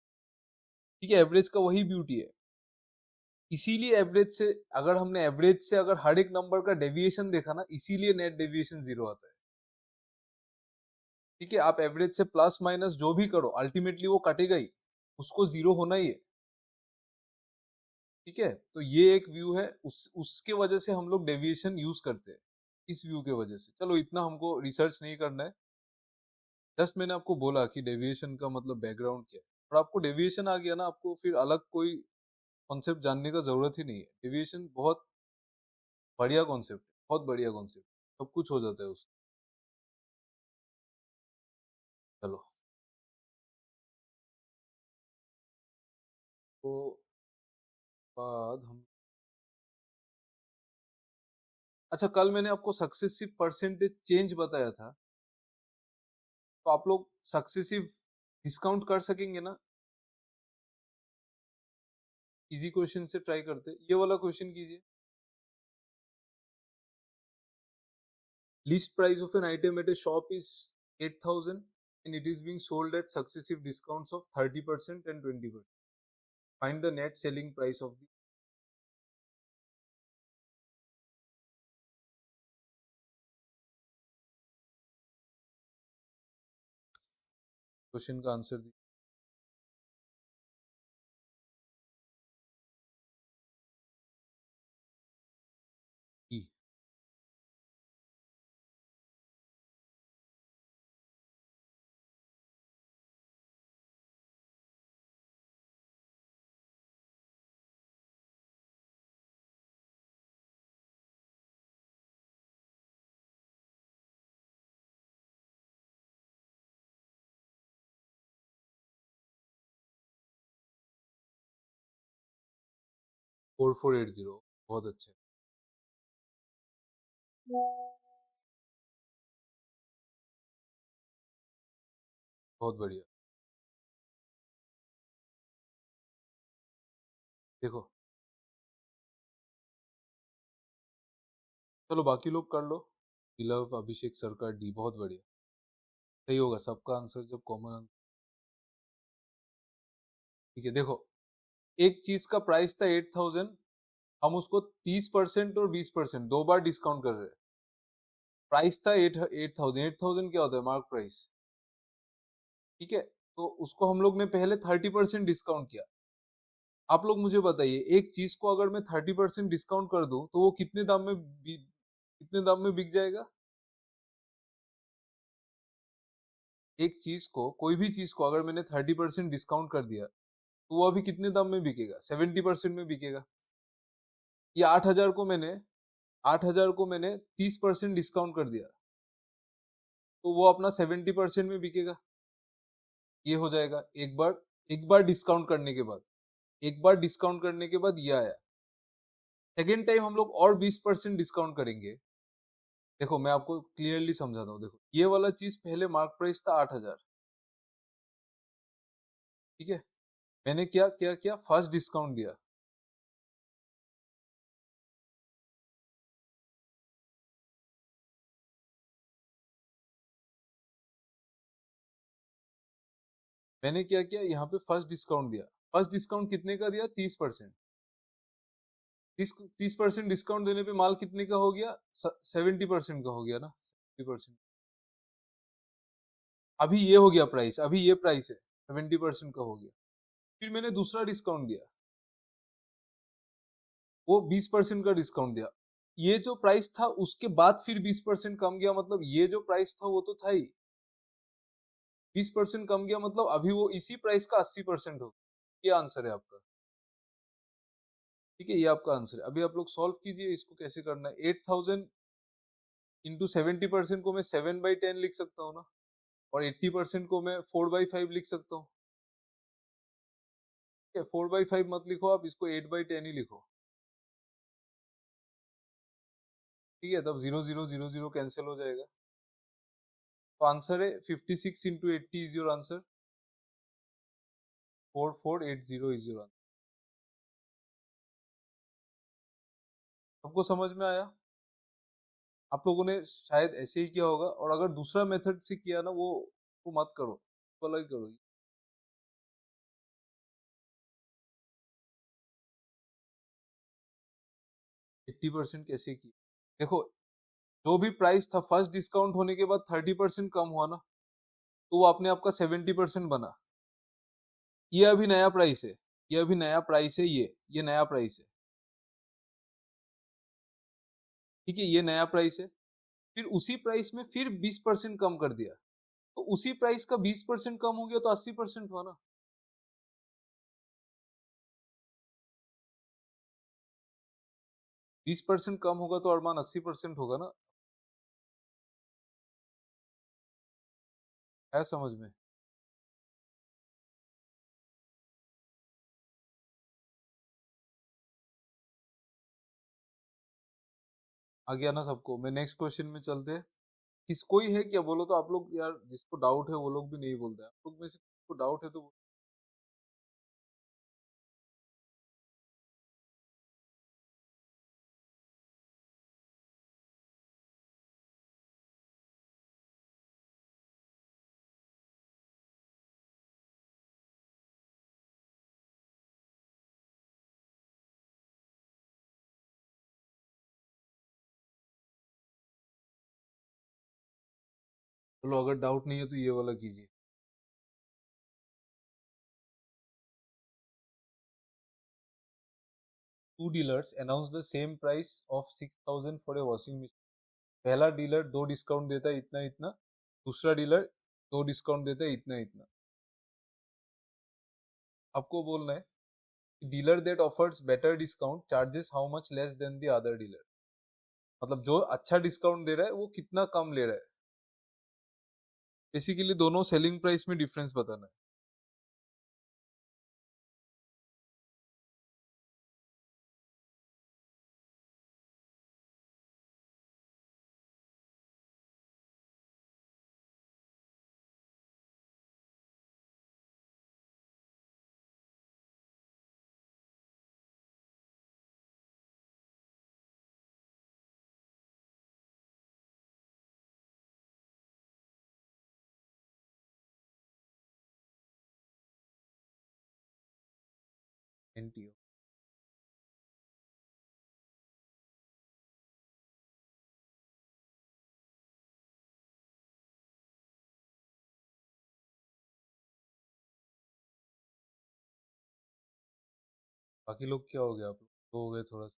ठीक है, एवरेज का वही ब्यूटी है। इसीलिए एवरेज से, अगर हमने एवरेज से अगर हर एक नंबर का डेविएशन देखा ना, इसीलिए नेट डेविएशन 0 आता है। ठीक है, आप एवरेज से प्लस माइनस जो भी करो, अल्टीमेटली वो कटेगा ही, उसको 0 होना ही है। ठीक है, तो ये एक व्यू है, उसके वजह से हम लोग डेविएशन यूज करते हैं, इस व्यू के वजह से। चलो इतना हमको रिसर्च नहीं करना है, जस्ट मैंने आपको बोला कि डेविएशन का मतलब बैकग्राउंड क्या है, और आपको डेविएशन आ गया ना, आपको फिर अलग कोई कॉन्सेप्ट जानने का जरूरत ही नहीं है। डेविएशन बहुत बढ़िया कॉन्सेप्ट है, बहुत बढ़िया कॉन्सेप्ट, सब कुछ हो जाता है उससे। चलो, तो बाद हम, अच्छा कल मैंने आपको सक्सेसिव परसेंटेज चेंज बताया था, तो आप लोग सक्सेसिव डिस्काउंट कर सकेंगे ना? इजी क्वेश्चन से ट्राई करते, ये वाला क्वेश्चन कीजिए। List price of an item at a shop is 8,000 and it is being sold at successive discounts of 30% and 20%. Find the net selling price of the question का answer दी। Four four eight zero, बहुत अच्छे, बहुत बढ़िया। देखो, चलो बाकी लोग कर लो। लव अभिषेक सरकार डी, बहुत बढ़िया, सही होगा सबका आंसर जब कॉमन आंसर। ठीक है, देखो एक चीज का प्राइस था 8,000, हम उसको 30% और 20% दो बार डिस्काउंट कर रहे हैं। प्राइस था 8,000, 8,000 क्या होता है? Mark price. ठीक है, तो उसको हम लोग ने पहले 30% डिस्काउंट किया। आप लोग मुझे बताइए, एक चीज को अगर मैं 30% डिस्काउंट कर दूं तो वो कितने दाम में बिक जाएगा? एक चीज को, कोई भी चीज को अगर मैंने 30% डिस्काउंट कर दिया तो वो अभी कितने दाम में बिकेगा? 70% में बिकेगा। ये 8,000 को मैंने 30% डिस्काउंट कर दिया तो वो अपना 70% में बिकेगा। ये हो जाएगा एक बार डिस्काउंट करने के बाद, एक बार डिस्काउंट करने के बाद ये आया। सेकेंड टाइम हम लोग और 20% डिस्काउंट करेंगे। देखो मैं आपको क्लियरली समझाता हूँ, देखो ये वाला चीज पहले मार्क प्राइस था 8,000। ठीक है, मैंने क्या क्या किया, फर्स्ट डिस्काउंट दिया। मैंने क्या किया, यहाँ पे फर्स्ट डिस्काउंट दिया। फर्स्ट डिस्काउंट कितने का दिया? 30%। 30% डिस्काउंट देने पे माल कितने का हो गया? 70% का हो गया ना, 70%। अभी ये हो गया प्राइस, अभी ये प्राइस है, 70% का हो गया। फिर मैंने दूसरा डिस्काउंट दिया, वो 20% का डिस्काउंट दिया। ये जो प्राइस था उसके बाद फिर 20% कम गया, मतलब ये जो प्राइस था वो तो था ही, 20% कम गया, मतलब अभी वो इसी प्राइस का 80% हो गया। ये आंसर है आपका। ठीक है, ये आपका आंसर है। अभी आप लोग सॉल्व कीजिए, इसको कैसे करना है। 8,000 इंटू 70% को मैं 7/10 लिख सकता हूँ ना, और 80% को मैं 4/5 लिख सकता हूँ। ठीक है, 4/5 मत लिखो आप, इसको 8/10 ही लिखो। ठीक है, तब 0 0 0 0 कैंसिल हो जाएगा। तो आंसर है 56 into 80 is your answer. 4480 is your answer. सबको समझ में आया? आप लोगों ने शायद ऐसे ही किया होगा, और अगर दूसरा मेथड से किया ना, वो मत करो, वाला ही करो। 80% कैसे की? देखो, जो भी प्राइस था फर्स्ट डिस्काउंट होने के बाद 30% कम हुआ ना, तो वो अपने आप का 70% बना। ये अभी नया प्राइस है, ये अभी नया प्राइस है, ये नया प्राइस है, ठीक है, ये नया प्राइस है। फिर उसी प्राइस में फिर 20% कम कर दिया, तो उसी प्राइस का 20% कम हो गया तो 80% हुआ ना। 20% कम होगा तो अरमान 80% होगा ना। है समझ में? आ गया ना सबको? मैं नेक्स्ट क्वेश्चन में चलते हैं। किस कोई है क्या, बोलो तो आप लोग यार, जिसको डाउट है वो लोग भी नहीं बोलते, आप लोग में से किसको डाउट है तो चलो, अगर डाउट नहीं है तो ये वाला कीजिए। Two dealers announce the same price of 6000 for a washing machine. पहला डीलर दो डिस्काउंट देता है इतना इतना, दूसरा डीलर दो डिस्काउंट देता है इतना इतना। आपको बोलना है dealer that offers better discount charges how much less than the other dealer. मतलब जो अच्छा डिस्काउंट दे रहा है वो कितना कम ले रहा है। बेसिकली दोनों सेलिंग प्राइस में डिफरेंस बताना है। एनटीओ। बाकी लोग क्या हो गया, आप लोग तो हो गए थोड़ा सा।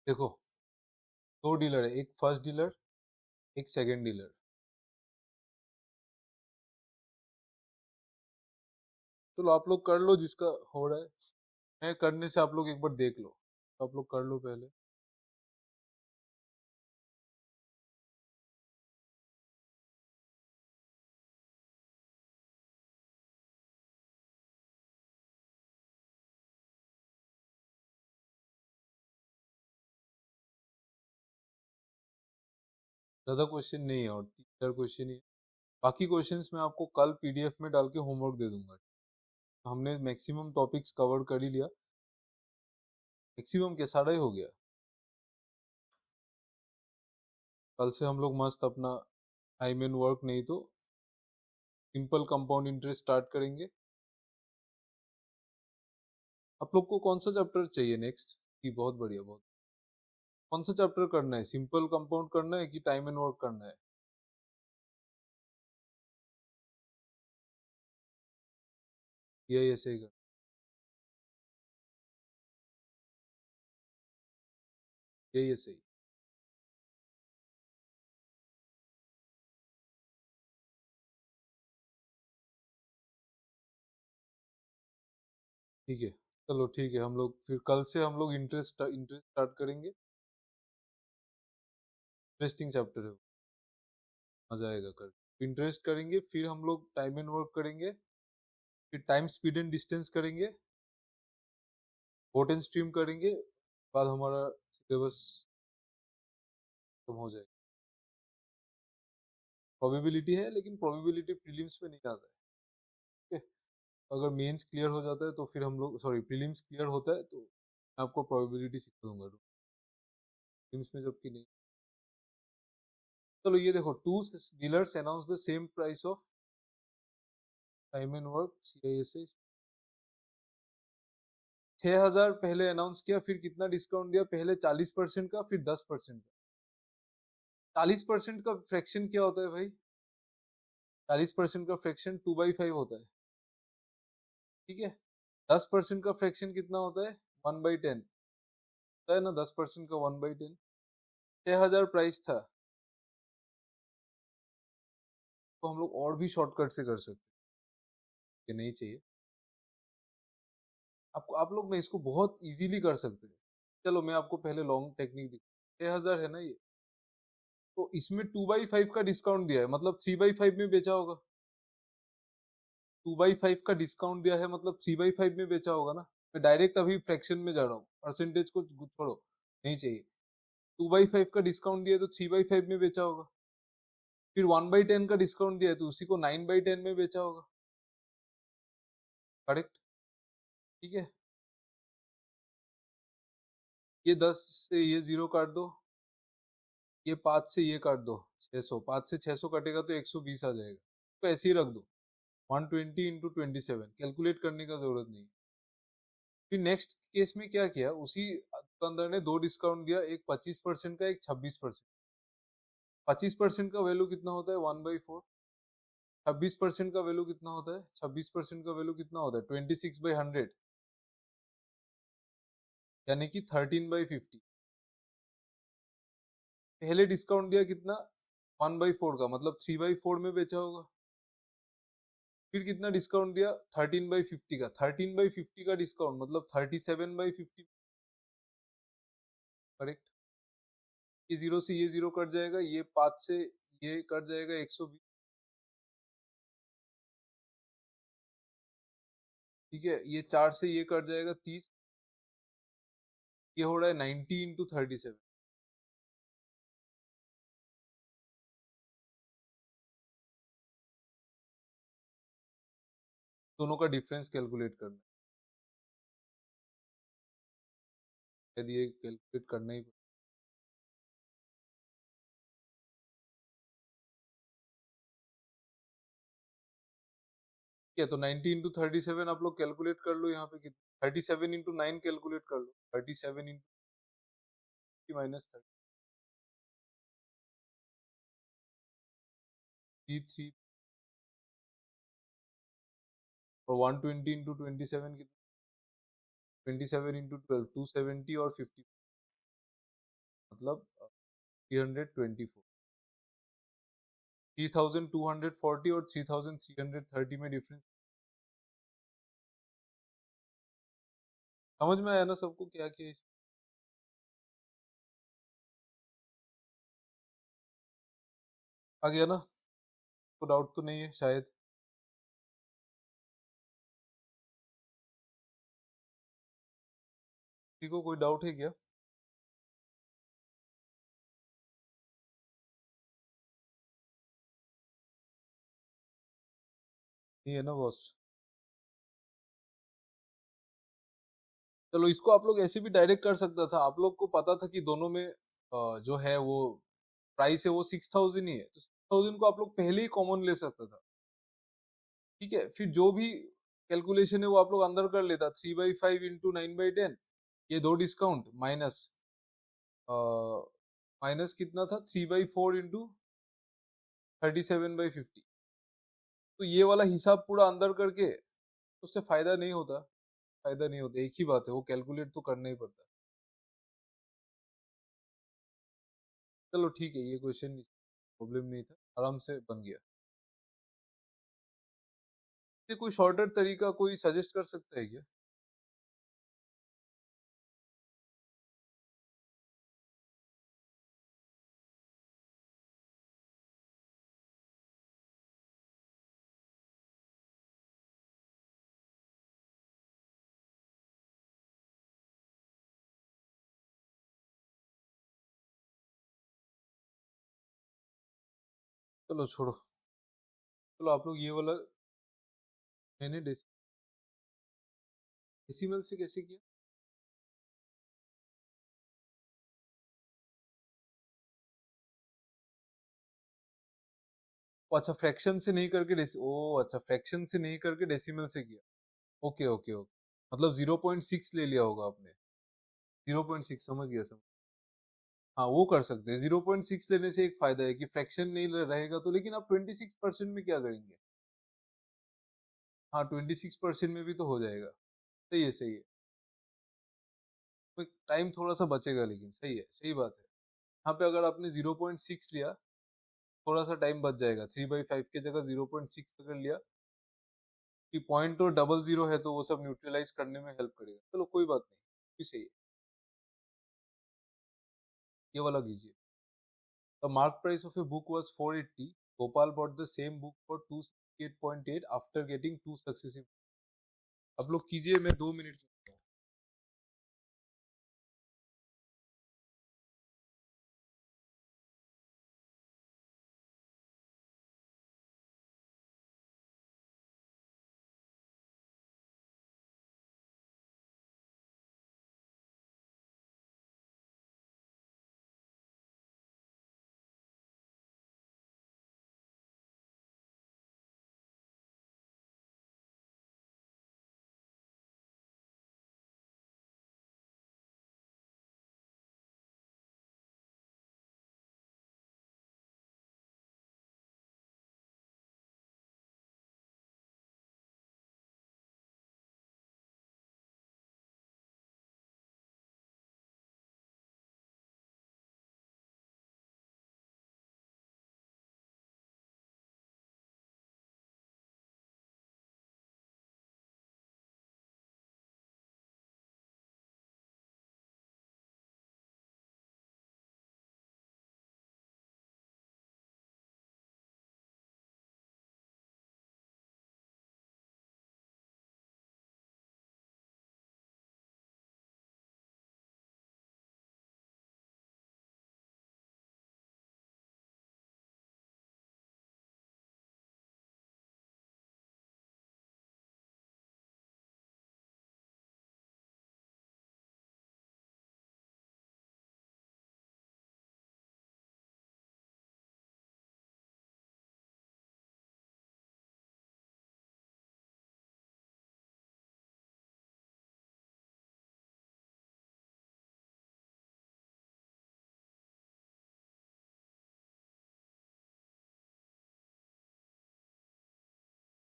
देखो, दो डीलर है, एक फर्स्ट डीलर, एक सेकंड डीलर। चलो आप लोग कर लो जिसका हो रहा है, मैं करने से आप लोग एक बार देख लो, तो आप लोग कर लो पहले। ज्यादा क्वेश्चन नहीं है, और तीन चार क्वेश्चन ही है। बाकी क्वेश्चंस मैं आपको कल पीडीएफ में डाल के होमवर्क दे दूंगा। हमने मैक्सिमम टॉपिक्स कवर कर ही लिया, मैक्सिमम के सारा ही हो गया। कल से हम लोग मस्त अपना टाइम एंड वर्क नहीं तो सिंपल कंपाउंड इंटरेस्ट स्टार्ट करेंगे। आप लोग को कौन सा चैप्टर चाहिए नेक्स्ट? की बहुत बढ़िया, बहुत। कौन सा चैप्टर करना है, सिंपल कंपाउंड करना है कि टाइम एंड वर्क करना है? ये ऐसे ही कर, ये ऐसे ही। ठीक है, चलो ठीक है, हम लोग फिर कल से हम लोग इंटरेस्ट इंटरेस्ट स्टार्ट करेंगे। इंटरेस्टिंग चैप्टर है, मजा आएगा कर। इंटरेस्ट करेंगे, फिर हम लोग टाइम एंड वर्क करेंगे, फिर टाइम स्पीड एंड डिस्टेंस करेंगे, वोट एंड स्ट्रीम करेंगे, बाद हमारा सिलेबस खत्म हो जाएगा। प्रोबेबिलिटी है, लेकिन प्रोबेबिलिटी प्रीलिम्स में नहीं आता है। ठीक है, अगर मेंस क्लियर हो जाता है तो फिर हम लोग, सॉरी प्रीलिम्स क्लियर होता है तो मैं आपको प्रोबेबिलिटी सिखा दूंगा, प्रीलिम्स में जबकि नहीं। चलो ये देखो, two dealers announce the same price of time and work CISA। 6,000 पहले अनाउंस किया, फिर कितना डिस्काउंट दिया, पहले 40% का, फिर 10% का। 40% का फ्रैक्शन क्या होता है भाई? 40% का फ्रैक्शन 2/5 होता है। ठीक है, 10% का फ्रैक्शन कितना होता है? 1/10 होता है ना, 10% का 1/10। 6,000 प्राइस था, तो हम लोग और भी शॉर्टकट से कर सकते हैं, नहीं चाहिए आपको, आप लोग ना इसको बहुत इजीली कर सकते हैं। चलो मैं आपको पहले लॉन्ग टेक्निक दी। 6,000 है ना ये, तो इसमें 2/5 का डिस्काउंट दिया है, मतलब 3/5 में बेचा होगा। 2/5 का डिस्काउंट दिया है, मतलब 3/5 में बेचा होगा ना। मैं डायरेक्ट अभी फ्रैक्शन में जा रहा हूँ, परसेंटेज को छोड़ो, नहीं चाहिए। 2/5 का डिस्काउंट दिया है तो 3/5 में बेचा होगा, फिर 1/10 का डिस्काउंट दिया है तो उसी को 9/10 में बेचा होगा। करेक्ट? ठीक है, ये 10 से ये 0 काट दो, ये 5 से ये काट दो, 600, 5 से 600 कटेगा तो 120 आ जाएगा। तो ऐसे ही रख दो, 120 इंटू 27, कैलकुलेट करने का जरूरत नहीं। फिर नेक्स्ट केस में क्या किया, उसी दुकानदार ने दो डिस्काउंट दिया, एक 25% का, एक 26%। 25% का वैल्यू कितना होता है? 1/4। 26% का वैल्यू कितना होता है? 26% का वैल्यू कितना होता है? 26/100, यानी कि 13/50। पहले डिस्काउंट दिया कितना? 1/4 का, मतलब 3/4 में बेचा होगा। फिर कितना डिस्काउंट दिया? 13/50 का। 13/50 का डिस्काउंट मतलब 37/50। करेक्ट? ये 0 से ये 0 कट जाएगा, ये 5 से ये कट जाएगा, 120। ठीक है, ये 4 से ये कट जाएगा, 30। ये हो रहा है 90 इंटू 37। दोनों का डिफरेंस कैलकुलेट करना है, यदि ये कैलकुलेट करना ही क्या, तो 90 इंटू 37 आप लोग कैलकुलेट कर लो। यहाँ पे कितना? 37 इंटू 9 कैलकुलेट कर लो। 37 इंटू माइनस 33, और 120 इंटू 27 कितना? 27 इंटू 12, 270 और 50, मतलब 324। 3240 और 3330 में डिफरेंस। समझ में आया ना सबको क्या क्या है? आ गया ना? तो डाउट तो नहीं है शायद? किसी को कोई डाउट है क्या? नहीं है ना बॉस? चलो इसको आप लोग ऐसे भी डायरेक्ट कर सकता था, आप लोग को पता था कि दोनों में जो है वो प्राइस है वो 6,000 ही है, तो 6,000 को आप लोग पहले ही कॉमन ले सकता था। ठीक है, फिर जो भी कैलकुलेशन है वो आप लोग अंदर कर लेता। 3/5 इंटू 9/10, ये दो डिस्काउंट माइनस, माइनस कितना था? 3/4 इंटू 37/50। तो ये वाला हिसाब पूरा अंदर करके, उससे फायदा नहीं होता। फायदा नहीं होता, एक ही बात है, वो कैलकुलेट तो करना ही पड़ता है। चलो ठीक है, ये क्वेश्चन प्रॉब्लम नहीं था, आराम से बन गया। ये कोई शॉर्टर तरीका कोई सजेस्ट कर सकता है क्या? चलो छोड़ो, चलो आप लोग ये वाला, मैंने डेसिमल से कैसे किया? ओ अच्छा, फ्रैक्शन से नहीं करके ओ अच्छा, फ्रैक्शन से नहीं करके डेसिमल से किया। ओके ओके ओके, मतलब 0.6 ले लिया होगा आपने। 0.6, समझ गया समझ। हाँ वो कर सकते हैं, 0.6 लेने से एक फायदा है कि फ्रैक्शन नहीं रहेगा तो, लेकिन आप 26% में क्या करेंगे? हाँ 26% में भी तो हो जाएगा। सही है सही है। तो टाइम थोड़ा सा बचेगा, लेकिन सही है, सही बात है। यहाँ पे अगर आपने 0.6 लिया, थोड़ा सा टाइम बच जाएगा। 3/5 की जगह 0.6 अगर लिया, कि पॉइंट और डबल जीरो है तो वो सब न्यूट्रलाइज करने में हेल्प करेगा। चलो कोई बात नहीं, भी सही है। ये वाला कीजिए। The mark price of a book was 480। Gopal bought the same book for 268.8 after getting two successive. आप लोग कीजिए, मैं 2 मिनट में।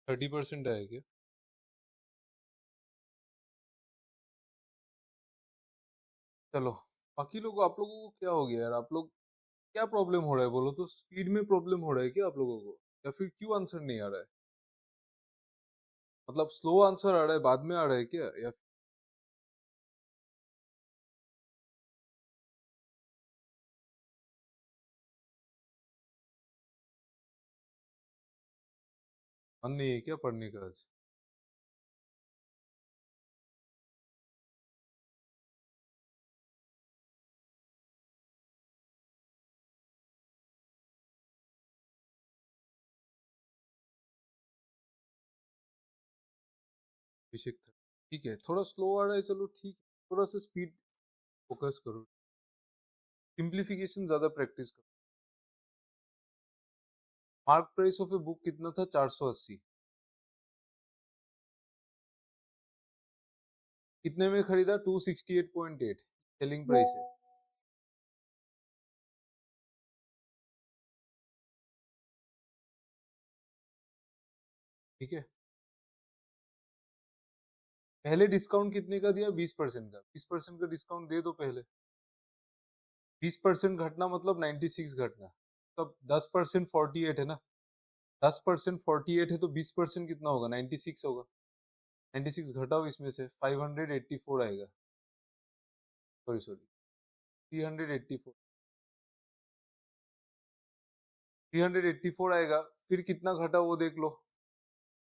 30% है क्या? चलो, बाकी लोग, आप लोगों को क्या हो गया यार? आप लोग क्या प्रॉब्लम हो रहा है बोलो तो? स्पीड में प्रॉब्लम हो रहा है क्या आप लोगों को, या फिर क्यों आंसर नहीं आ रहा है? मतलब स्लो आंसर आ रहा है, बाद में आ रहा है क्या, या मन नहीं है क्या पढ़ने का आज? अभिषेक था, ठीक है, थोड़ा स्लो आ रहा है, चलो ठीक है, थोड़ा सा स्पीड फोकस करो, सिंप्लीफिकेशन ज्यादा प्रैक्टिस करो। Mark price of a book कितना था? 480। कितने में खरीदा? 268.8 सेलिंग प्राइस है। ठीक है, पहले डिस्काउंट कितने का दिया? 20% का। 20% का डिस्काउंट दे दो पहले। 20% घटना मतलब 96 घटना, तब 10% 48 है ना? 10% 48 है तो 20% कितना होगा? 96 होगा। 96 घटाओ इसमें से, 584 आएगा। Sorry sorry, 384। 384 आएगा, फिर कितना घटा वो देख लो।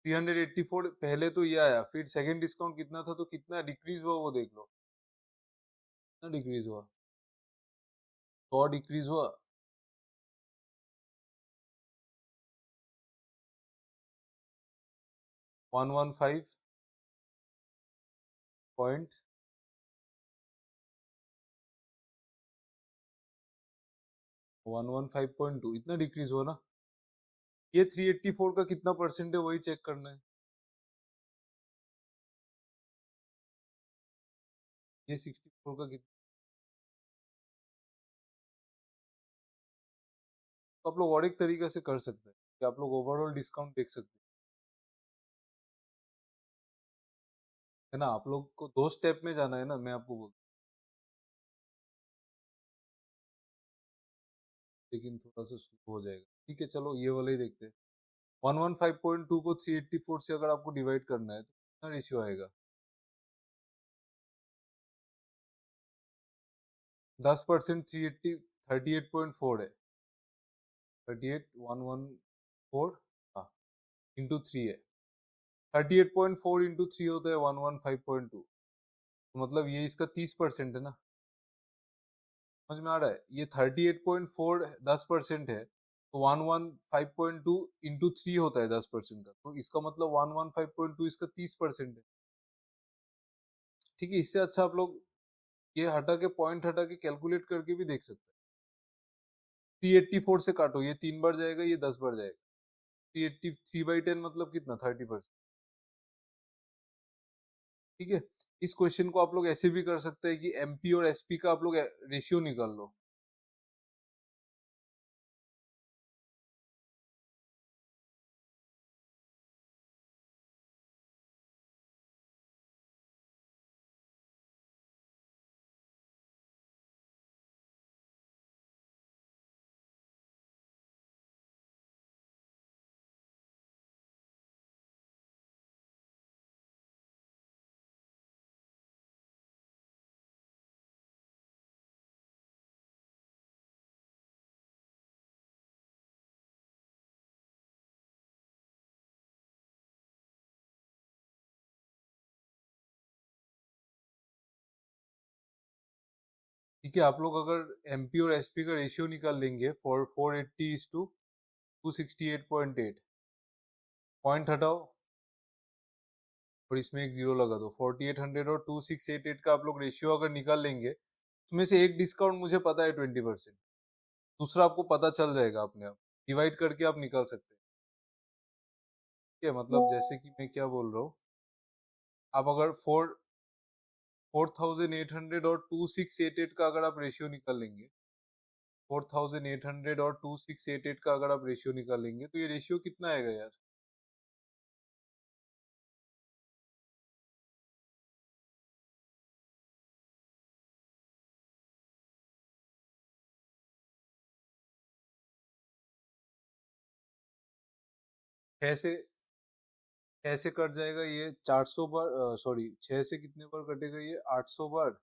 384 पहले तो ये आया, फिर सेकंड डिस्काउंट कितना था, तो कितना डिक्रीज हुआ वो देख लो। कितना डिक्रीज हुआ? 100 डिक्रीज हुआ। 115.115.2 इतना डिक्रीज हुआ ना। ये 384 का कितना परसेंट है वही चेक करना है। ये 64 का कितना, तो आप लोग और एक तरीके से कर सकते हैं कि आप लोग ओवरऑल डिस्काउंट देख सकते हैं, है ना। आप लोग को 2 स्टेप में जाना है ना, मैं आपको बोलता हूँ, लेकिन थोड़ा सा स्लो हो जाएगा। ठीक है, चलो ये वाला ही देखते हैं। 115.2 को 384 से अगर आपको डिवाइड करना है तो कितना रेशियो आएगा? 10% 380 38.4 है। 38114, हाँ, इंटू 3 है। 38.4 इंटू 3 होता है 115.2, तो मतलब ये इसका 30% है ना। समझ में आ रहा है? ये 38.4 10% है, तो 115.2 इंटू 3 होता है 10% का, तो इसका मतलब 115.2 इसका 30% है। ठीक है, इससे अच्छा आप लोग ये हटा के, पॉइंट हटा के कैलकुलेट करके भी देख सकते हैं। 384 से काटो, ये 3 बार जाएगा, ये 10 बार जाएगा। 383/10 मतलब कितना? 30%। ठीक है, इस क्वेश्चन को आप लोग ऐसे भी कर सकते हैं कि एमपी और एसपी का आप लोग रेशियो निकाल लो। ठीक है, आप लोग अगर एमपी और एसपी का रेशियो निकाल लेंगे, 480:268.8, पॉइंट हटाओ और इसमें एक जीरो लगा दो। 4800 और 2688 का आप लोग रेशियो अगर निकाल लेंगे, उसमें से एक डिस्काउंट मुझे पता है 20%, दूसरा आपको पता चल जाएगा अपने आप, डिवाइड करके आप निकाल सकते हैं। ठीक है, मतलब जैसे कि मैं क्या बोल रहा हूँ, आप अगर 4800 और 2688 का अगर आप रेशियो निकाल लेंगे, 4800 और 2688 का अगर आप रेशियो निकाल लेंगे, तो ये रेशियो कितना आएगा यार? छह से छह से कट जाएगा ये 400 बार, सॉरी, छह से कितने बार कटेगा ये? 800 बार।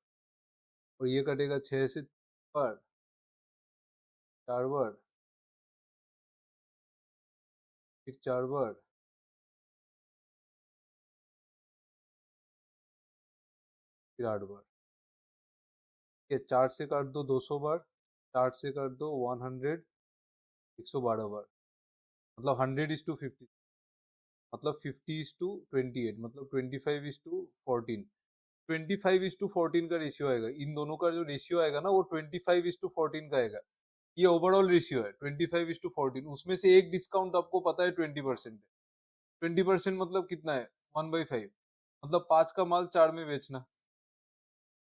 और ये कटेगा छह से बार, 4 बार, फिर 4 बार, फिर 8 बार। ये 4 से काट दो 200 बार, 4 से काट दो 100, 112 बार, मतलब 100:50, मतलब 50:28, मतलब 25:14। 25:14 का रेशियो आएगा, इन दोनों का जो रेशियो आएगा ना, वो 25:14 का आएगा। ये ओवरऑल रेशियो है 25:14, उसमें से एक डिस्काउंट आपको पता है 20% है। 20% मतलब कितना है? 1/5, मतलब 5 का माल 4 में बेचना।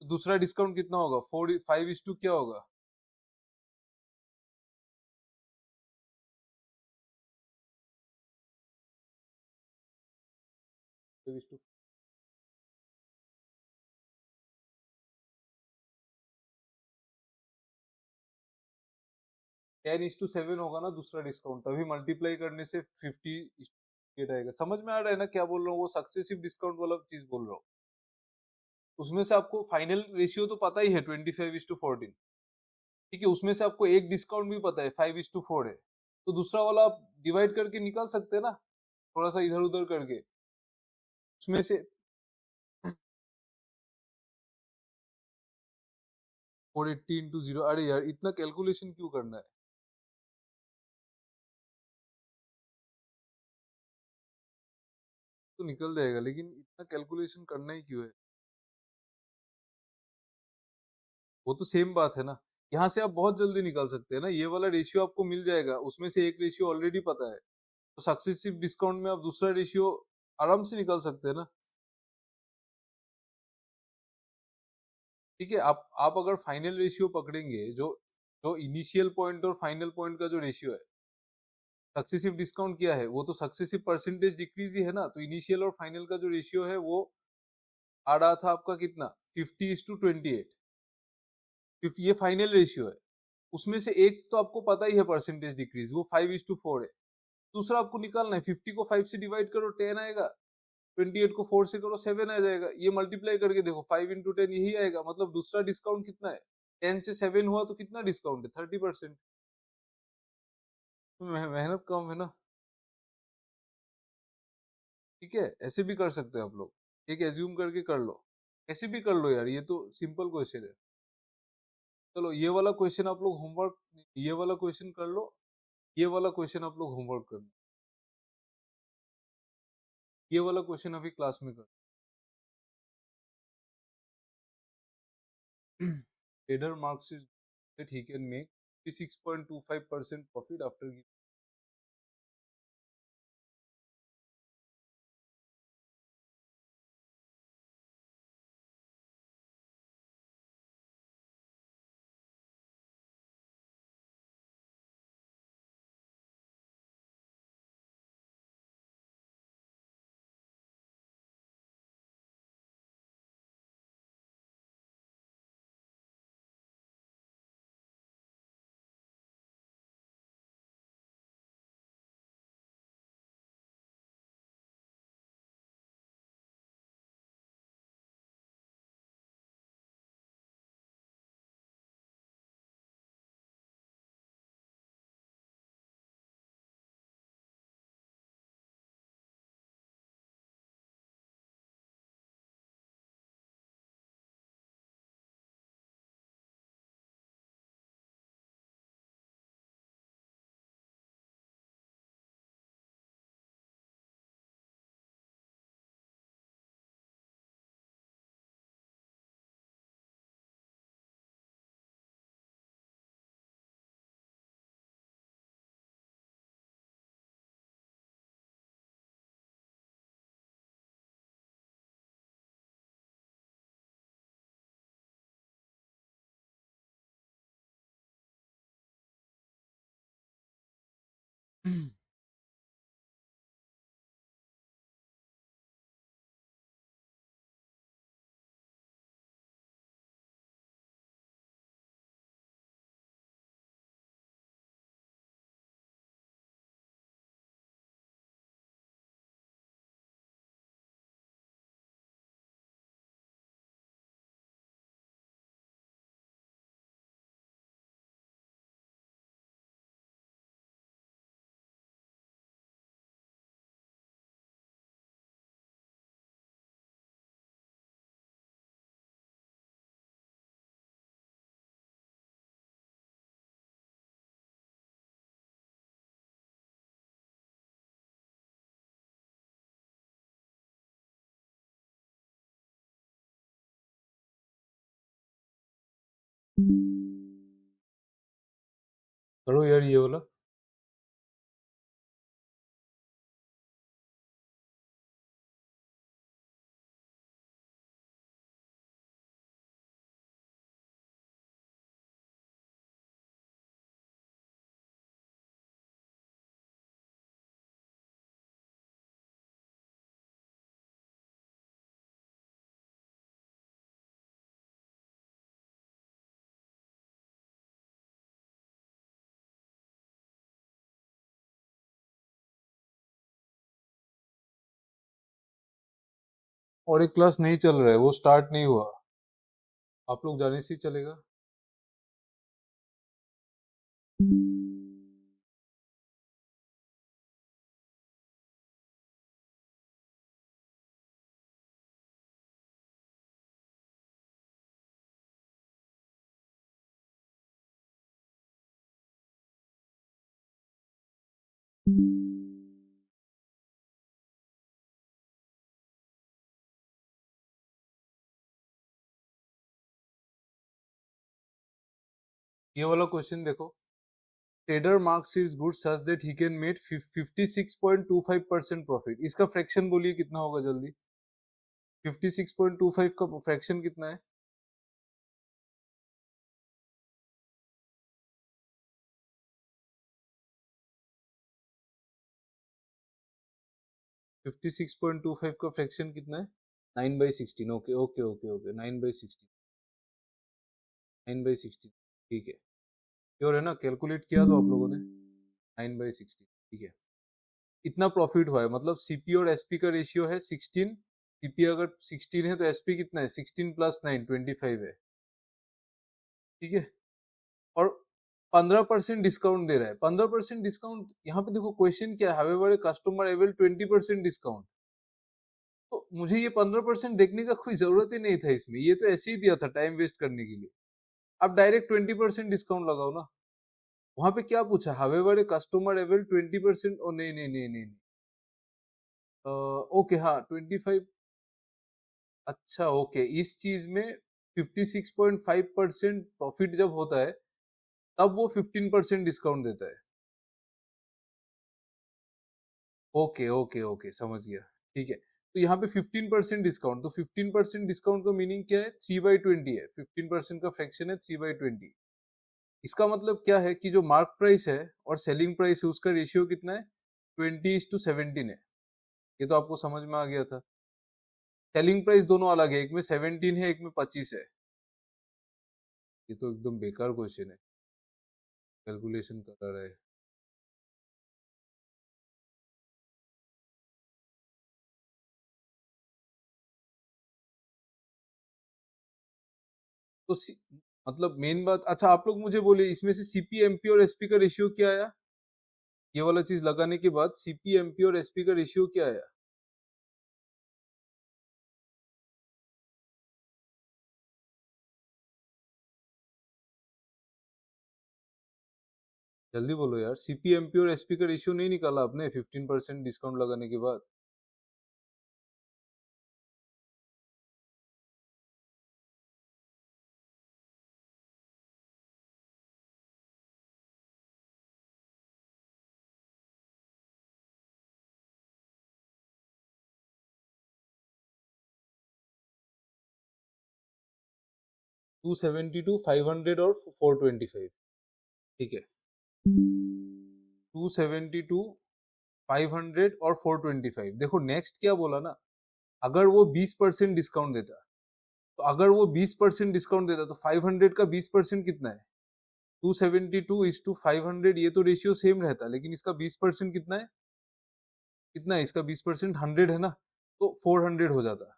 तो दूसरा डिस्काउंट कितना होगा? 5 क्या होगा? 5 10:7 होगा ना दूसरा डिस्काउंट, तभी मल्टीप्लाई करने से 50 आएगा। समझ में आ रहा है ना क्या बोल रहा हूँ? वो सक्सेसिव डिस्काउंट वाला चीज बोल रहा हूँ। उसमें से आपको फाइनल रेशियो तो पता ही है 25:14। ठीक है, उसमें से आपको एक डिस्काउंट भी पता है 5:4 है, तो दूसरा वाला आप डिवाइड करके निकाल सकते हैं ना, थोड़ा सा इधर उधर करके उसमें से। 480 × 0, अरे यार इतना कैलकुलेशन क्यों करना है? तो निकल जाएगा, लेकिन इतना कैलकुलेशन करना ही क्यों है? वो तो सेम बात है ना। यहाँ से आप बहुत जल्दी निकाल सकते हैं ना, ये वाला रेशियो आपको मिल जाएगा, उसमें से एक रेशियो ऑलरेडी पता है, तो सक्सेसिव डिस्काउंट में आप दूसरा रेशियो आराम से निकाल सकते हैं ना। ठीक है, आप अगर फाइनल रेशियो पकड़ेंगे, जो जो इनिशियल पॉइंट और फाइनल पॉइंट का जो रेशियो है, सक्सेसिव डिस्काउंट क्या है, वो तो सक्सेसिव परसेंटेज डिक्रीज ही है ना। तो इनिशियल और फाइनल का जो रेशियो है वो आ रहा था आपका कितना, 50:28। ये फाइनल रेशियो है, उसमें से एक तो आपको पता ही है परसेंटेज डिक्रीज, वो 5:4 है। दूसरा आपको निकालना है, 50 को 5 से डिवाइड करो 10 आएगा, 28 को 4 से करो 7 आ जाएगा, ये मल्टीप्लाई करके देखो 5 into 10 यही आएगा। मतलब दूसरा डिस्काउंट कितना है, 10 से 7 हुआ तो कितना डिस्काउंट है, 30%। मेहनत कम है ना। ठीक है, ऐसे भी कर सकते हैं आप लोग, एक एज्यूम करके कर लो, ऐसे भी कर लो यार, ये तो सिंपल क्वेश्चन है। चलो ये वाला क्वेश्चन आप लोग होमवर्क, ये वाला क्वेश्चन कर लो, ये वाला क्वेश्चन आप लोग होमवर्क कर लो, ये वाला क्वेश्चन अभी क्लास में कर। Trader marks is that he can make 6.25% profit after giving. करो यार ये वाला। और एक क्लास नहीं चल रहा है, वो स्टार्ट नहीं हुआ, आप लोग जाने से ही चलेगा। ये वाला क्वेश्चन देखो, trader marks his good such that he can make 56.25% profit. इसका फ्रैक्शन बोलिए कितना होगा जल्दी। 56.25 का फ्रैक्शन कितना है? Fifty six point two five का फ्रैक्शन कितना है? 9/16। Okay okay okay okay, 9/16। 9/16, ठीक है। श्योर है ना? कैलकुलेट किया तो आप लोगों ने? 9/16, ठीक है। इतना प्रॉफिट हुआ है, मतलब सीपी और एसपी का रेशियो है 16। सीपी अगर 16 है तो एसपी कितना है? 16 प्लस 9 25 है, ठीक है। और 15% डिस्काउंट दे रहा है। 15% डिस्काउंट, यहाँ पे देखो क्वेश्चन क्या है, हावेवर कस्टमर एवेल 20% डिस्काउंट। तो मुझे ये 15% देखने का कोई जरूरत ही नहीं था इसमें, ये तो ऐसे ही दिया था टाइम वेस्ट करने के लिए। आप डायरेक्ट 20% डिस्काउंट लगाओ ना। वहां पे क्या पूछा? However customer avail 20%। ओ नहीं नहीं नहीं नहीं, ओके हाँ 25। अच्छा ओके, इस चीज में 56.5% प्रॉफिट जब होता है तब वो 15% डिस्काउंट देता है। ओके ओके ओके, समझ गया, ठीक है। तो यहाँ पे 15% डिस्काउंट, तो 15% डिस्काउंट का मीनिंग क्या है? 3/20 है। 15% का फ्रैक्शन है 3/20। इसका मतलब क्या है कि जो मार्क प्राइस है और सेलिंग प्राइस है उसका रेशियो कितना है? 20:17 है। ये तो आपको समझ में आ गया था। सेलिंग प्राइस दोनों अलग है, एक में 17 है, एक में 25 है। ये तो एकदम बेकार क्वेश्चन है, कैलकुलेशन कर रहा है। तो मतलब मेन बात, अच्छा आप लोग मुझे बोले इसमें से सीपी एमपी और एसपी का रेशियो क्या आया? ये वाला चीज लगाने के बाद सीपी एमपी और एसपी का रेशियो क्या आया? जल्दी बोलो यार, सीपी एमपी और एसपी का रेशियो नहीं निकाला आपने 15% डिस्काउंट लगाने के बाद? टू 272, 500 और 425, ठीक है। 272, 500 और 425। देखो नेक्स्ट क्या बोला ना, अगर वो 20% डिस्काउंट देता, तो अगर वो 20% डिस्काउंट देता तो 500 का 20% कितना है? 272:500, ये तो रेशियो सेम रहता, लेकिन इसका 20% कितना है? कितना है इसका 20%? 100 है ना, तो 400 हो जाता।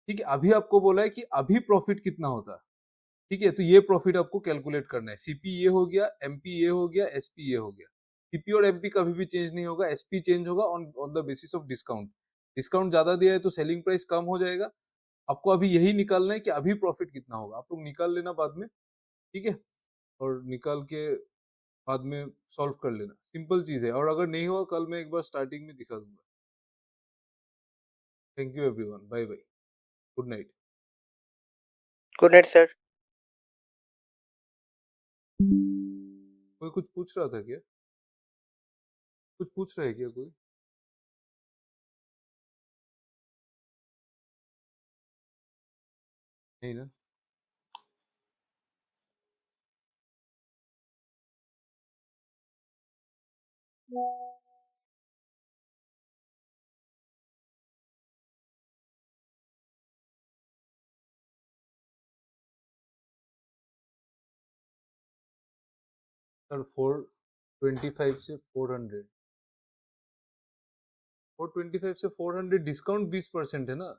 ठीक है, अभी आपको बोला है कि अभी प्रॉफिट कितना होता। ठीक है, तो ये प्रॉफिट आपको कैलकुलेट करना है। सीपी ये हो गया, एमपी ये हो गया, एसपी ये हो गया। सीपी और एमपी कभी भी चेंज नहीं होगा, एसपी चेंज होगा on on the basis of discount. Discount ज्यादा दिया है तो सेलिंग प्राइस कम हो जाएगा। आपको अभी यही निकालना है कि अभी प्रॉफिट कितना होगा। आप लोग निकाल लेना बाद में, ठीक है, और निकाल के बाद में सॉल्व कर लेना। सिंपल चीज है, और अगर नहीं हुआ कल मैं एक बार स्टार्टिंग में दिखा दूंगा। Thank you everyone, bye bye, good night. Good night sir. कोई कुछ पूछ रहा था क्या? कुछ पूछ रहा है क्या कोई? नहीं ना? सर 425 से 400, 425 से 400 डिस्काउंट 20% है ना।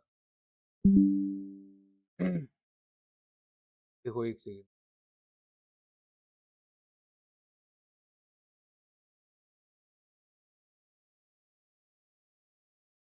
देखो एक सेकेंड,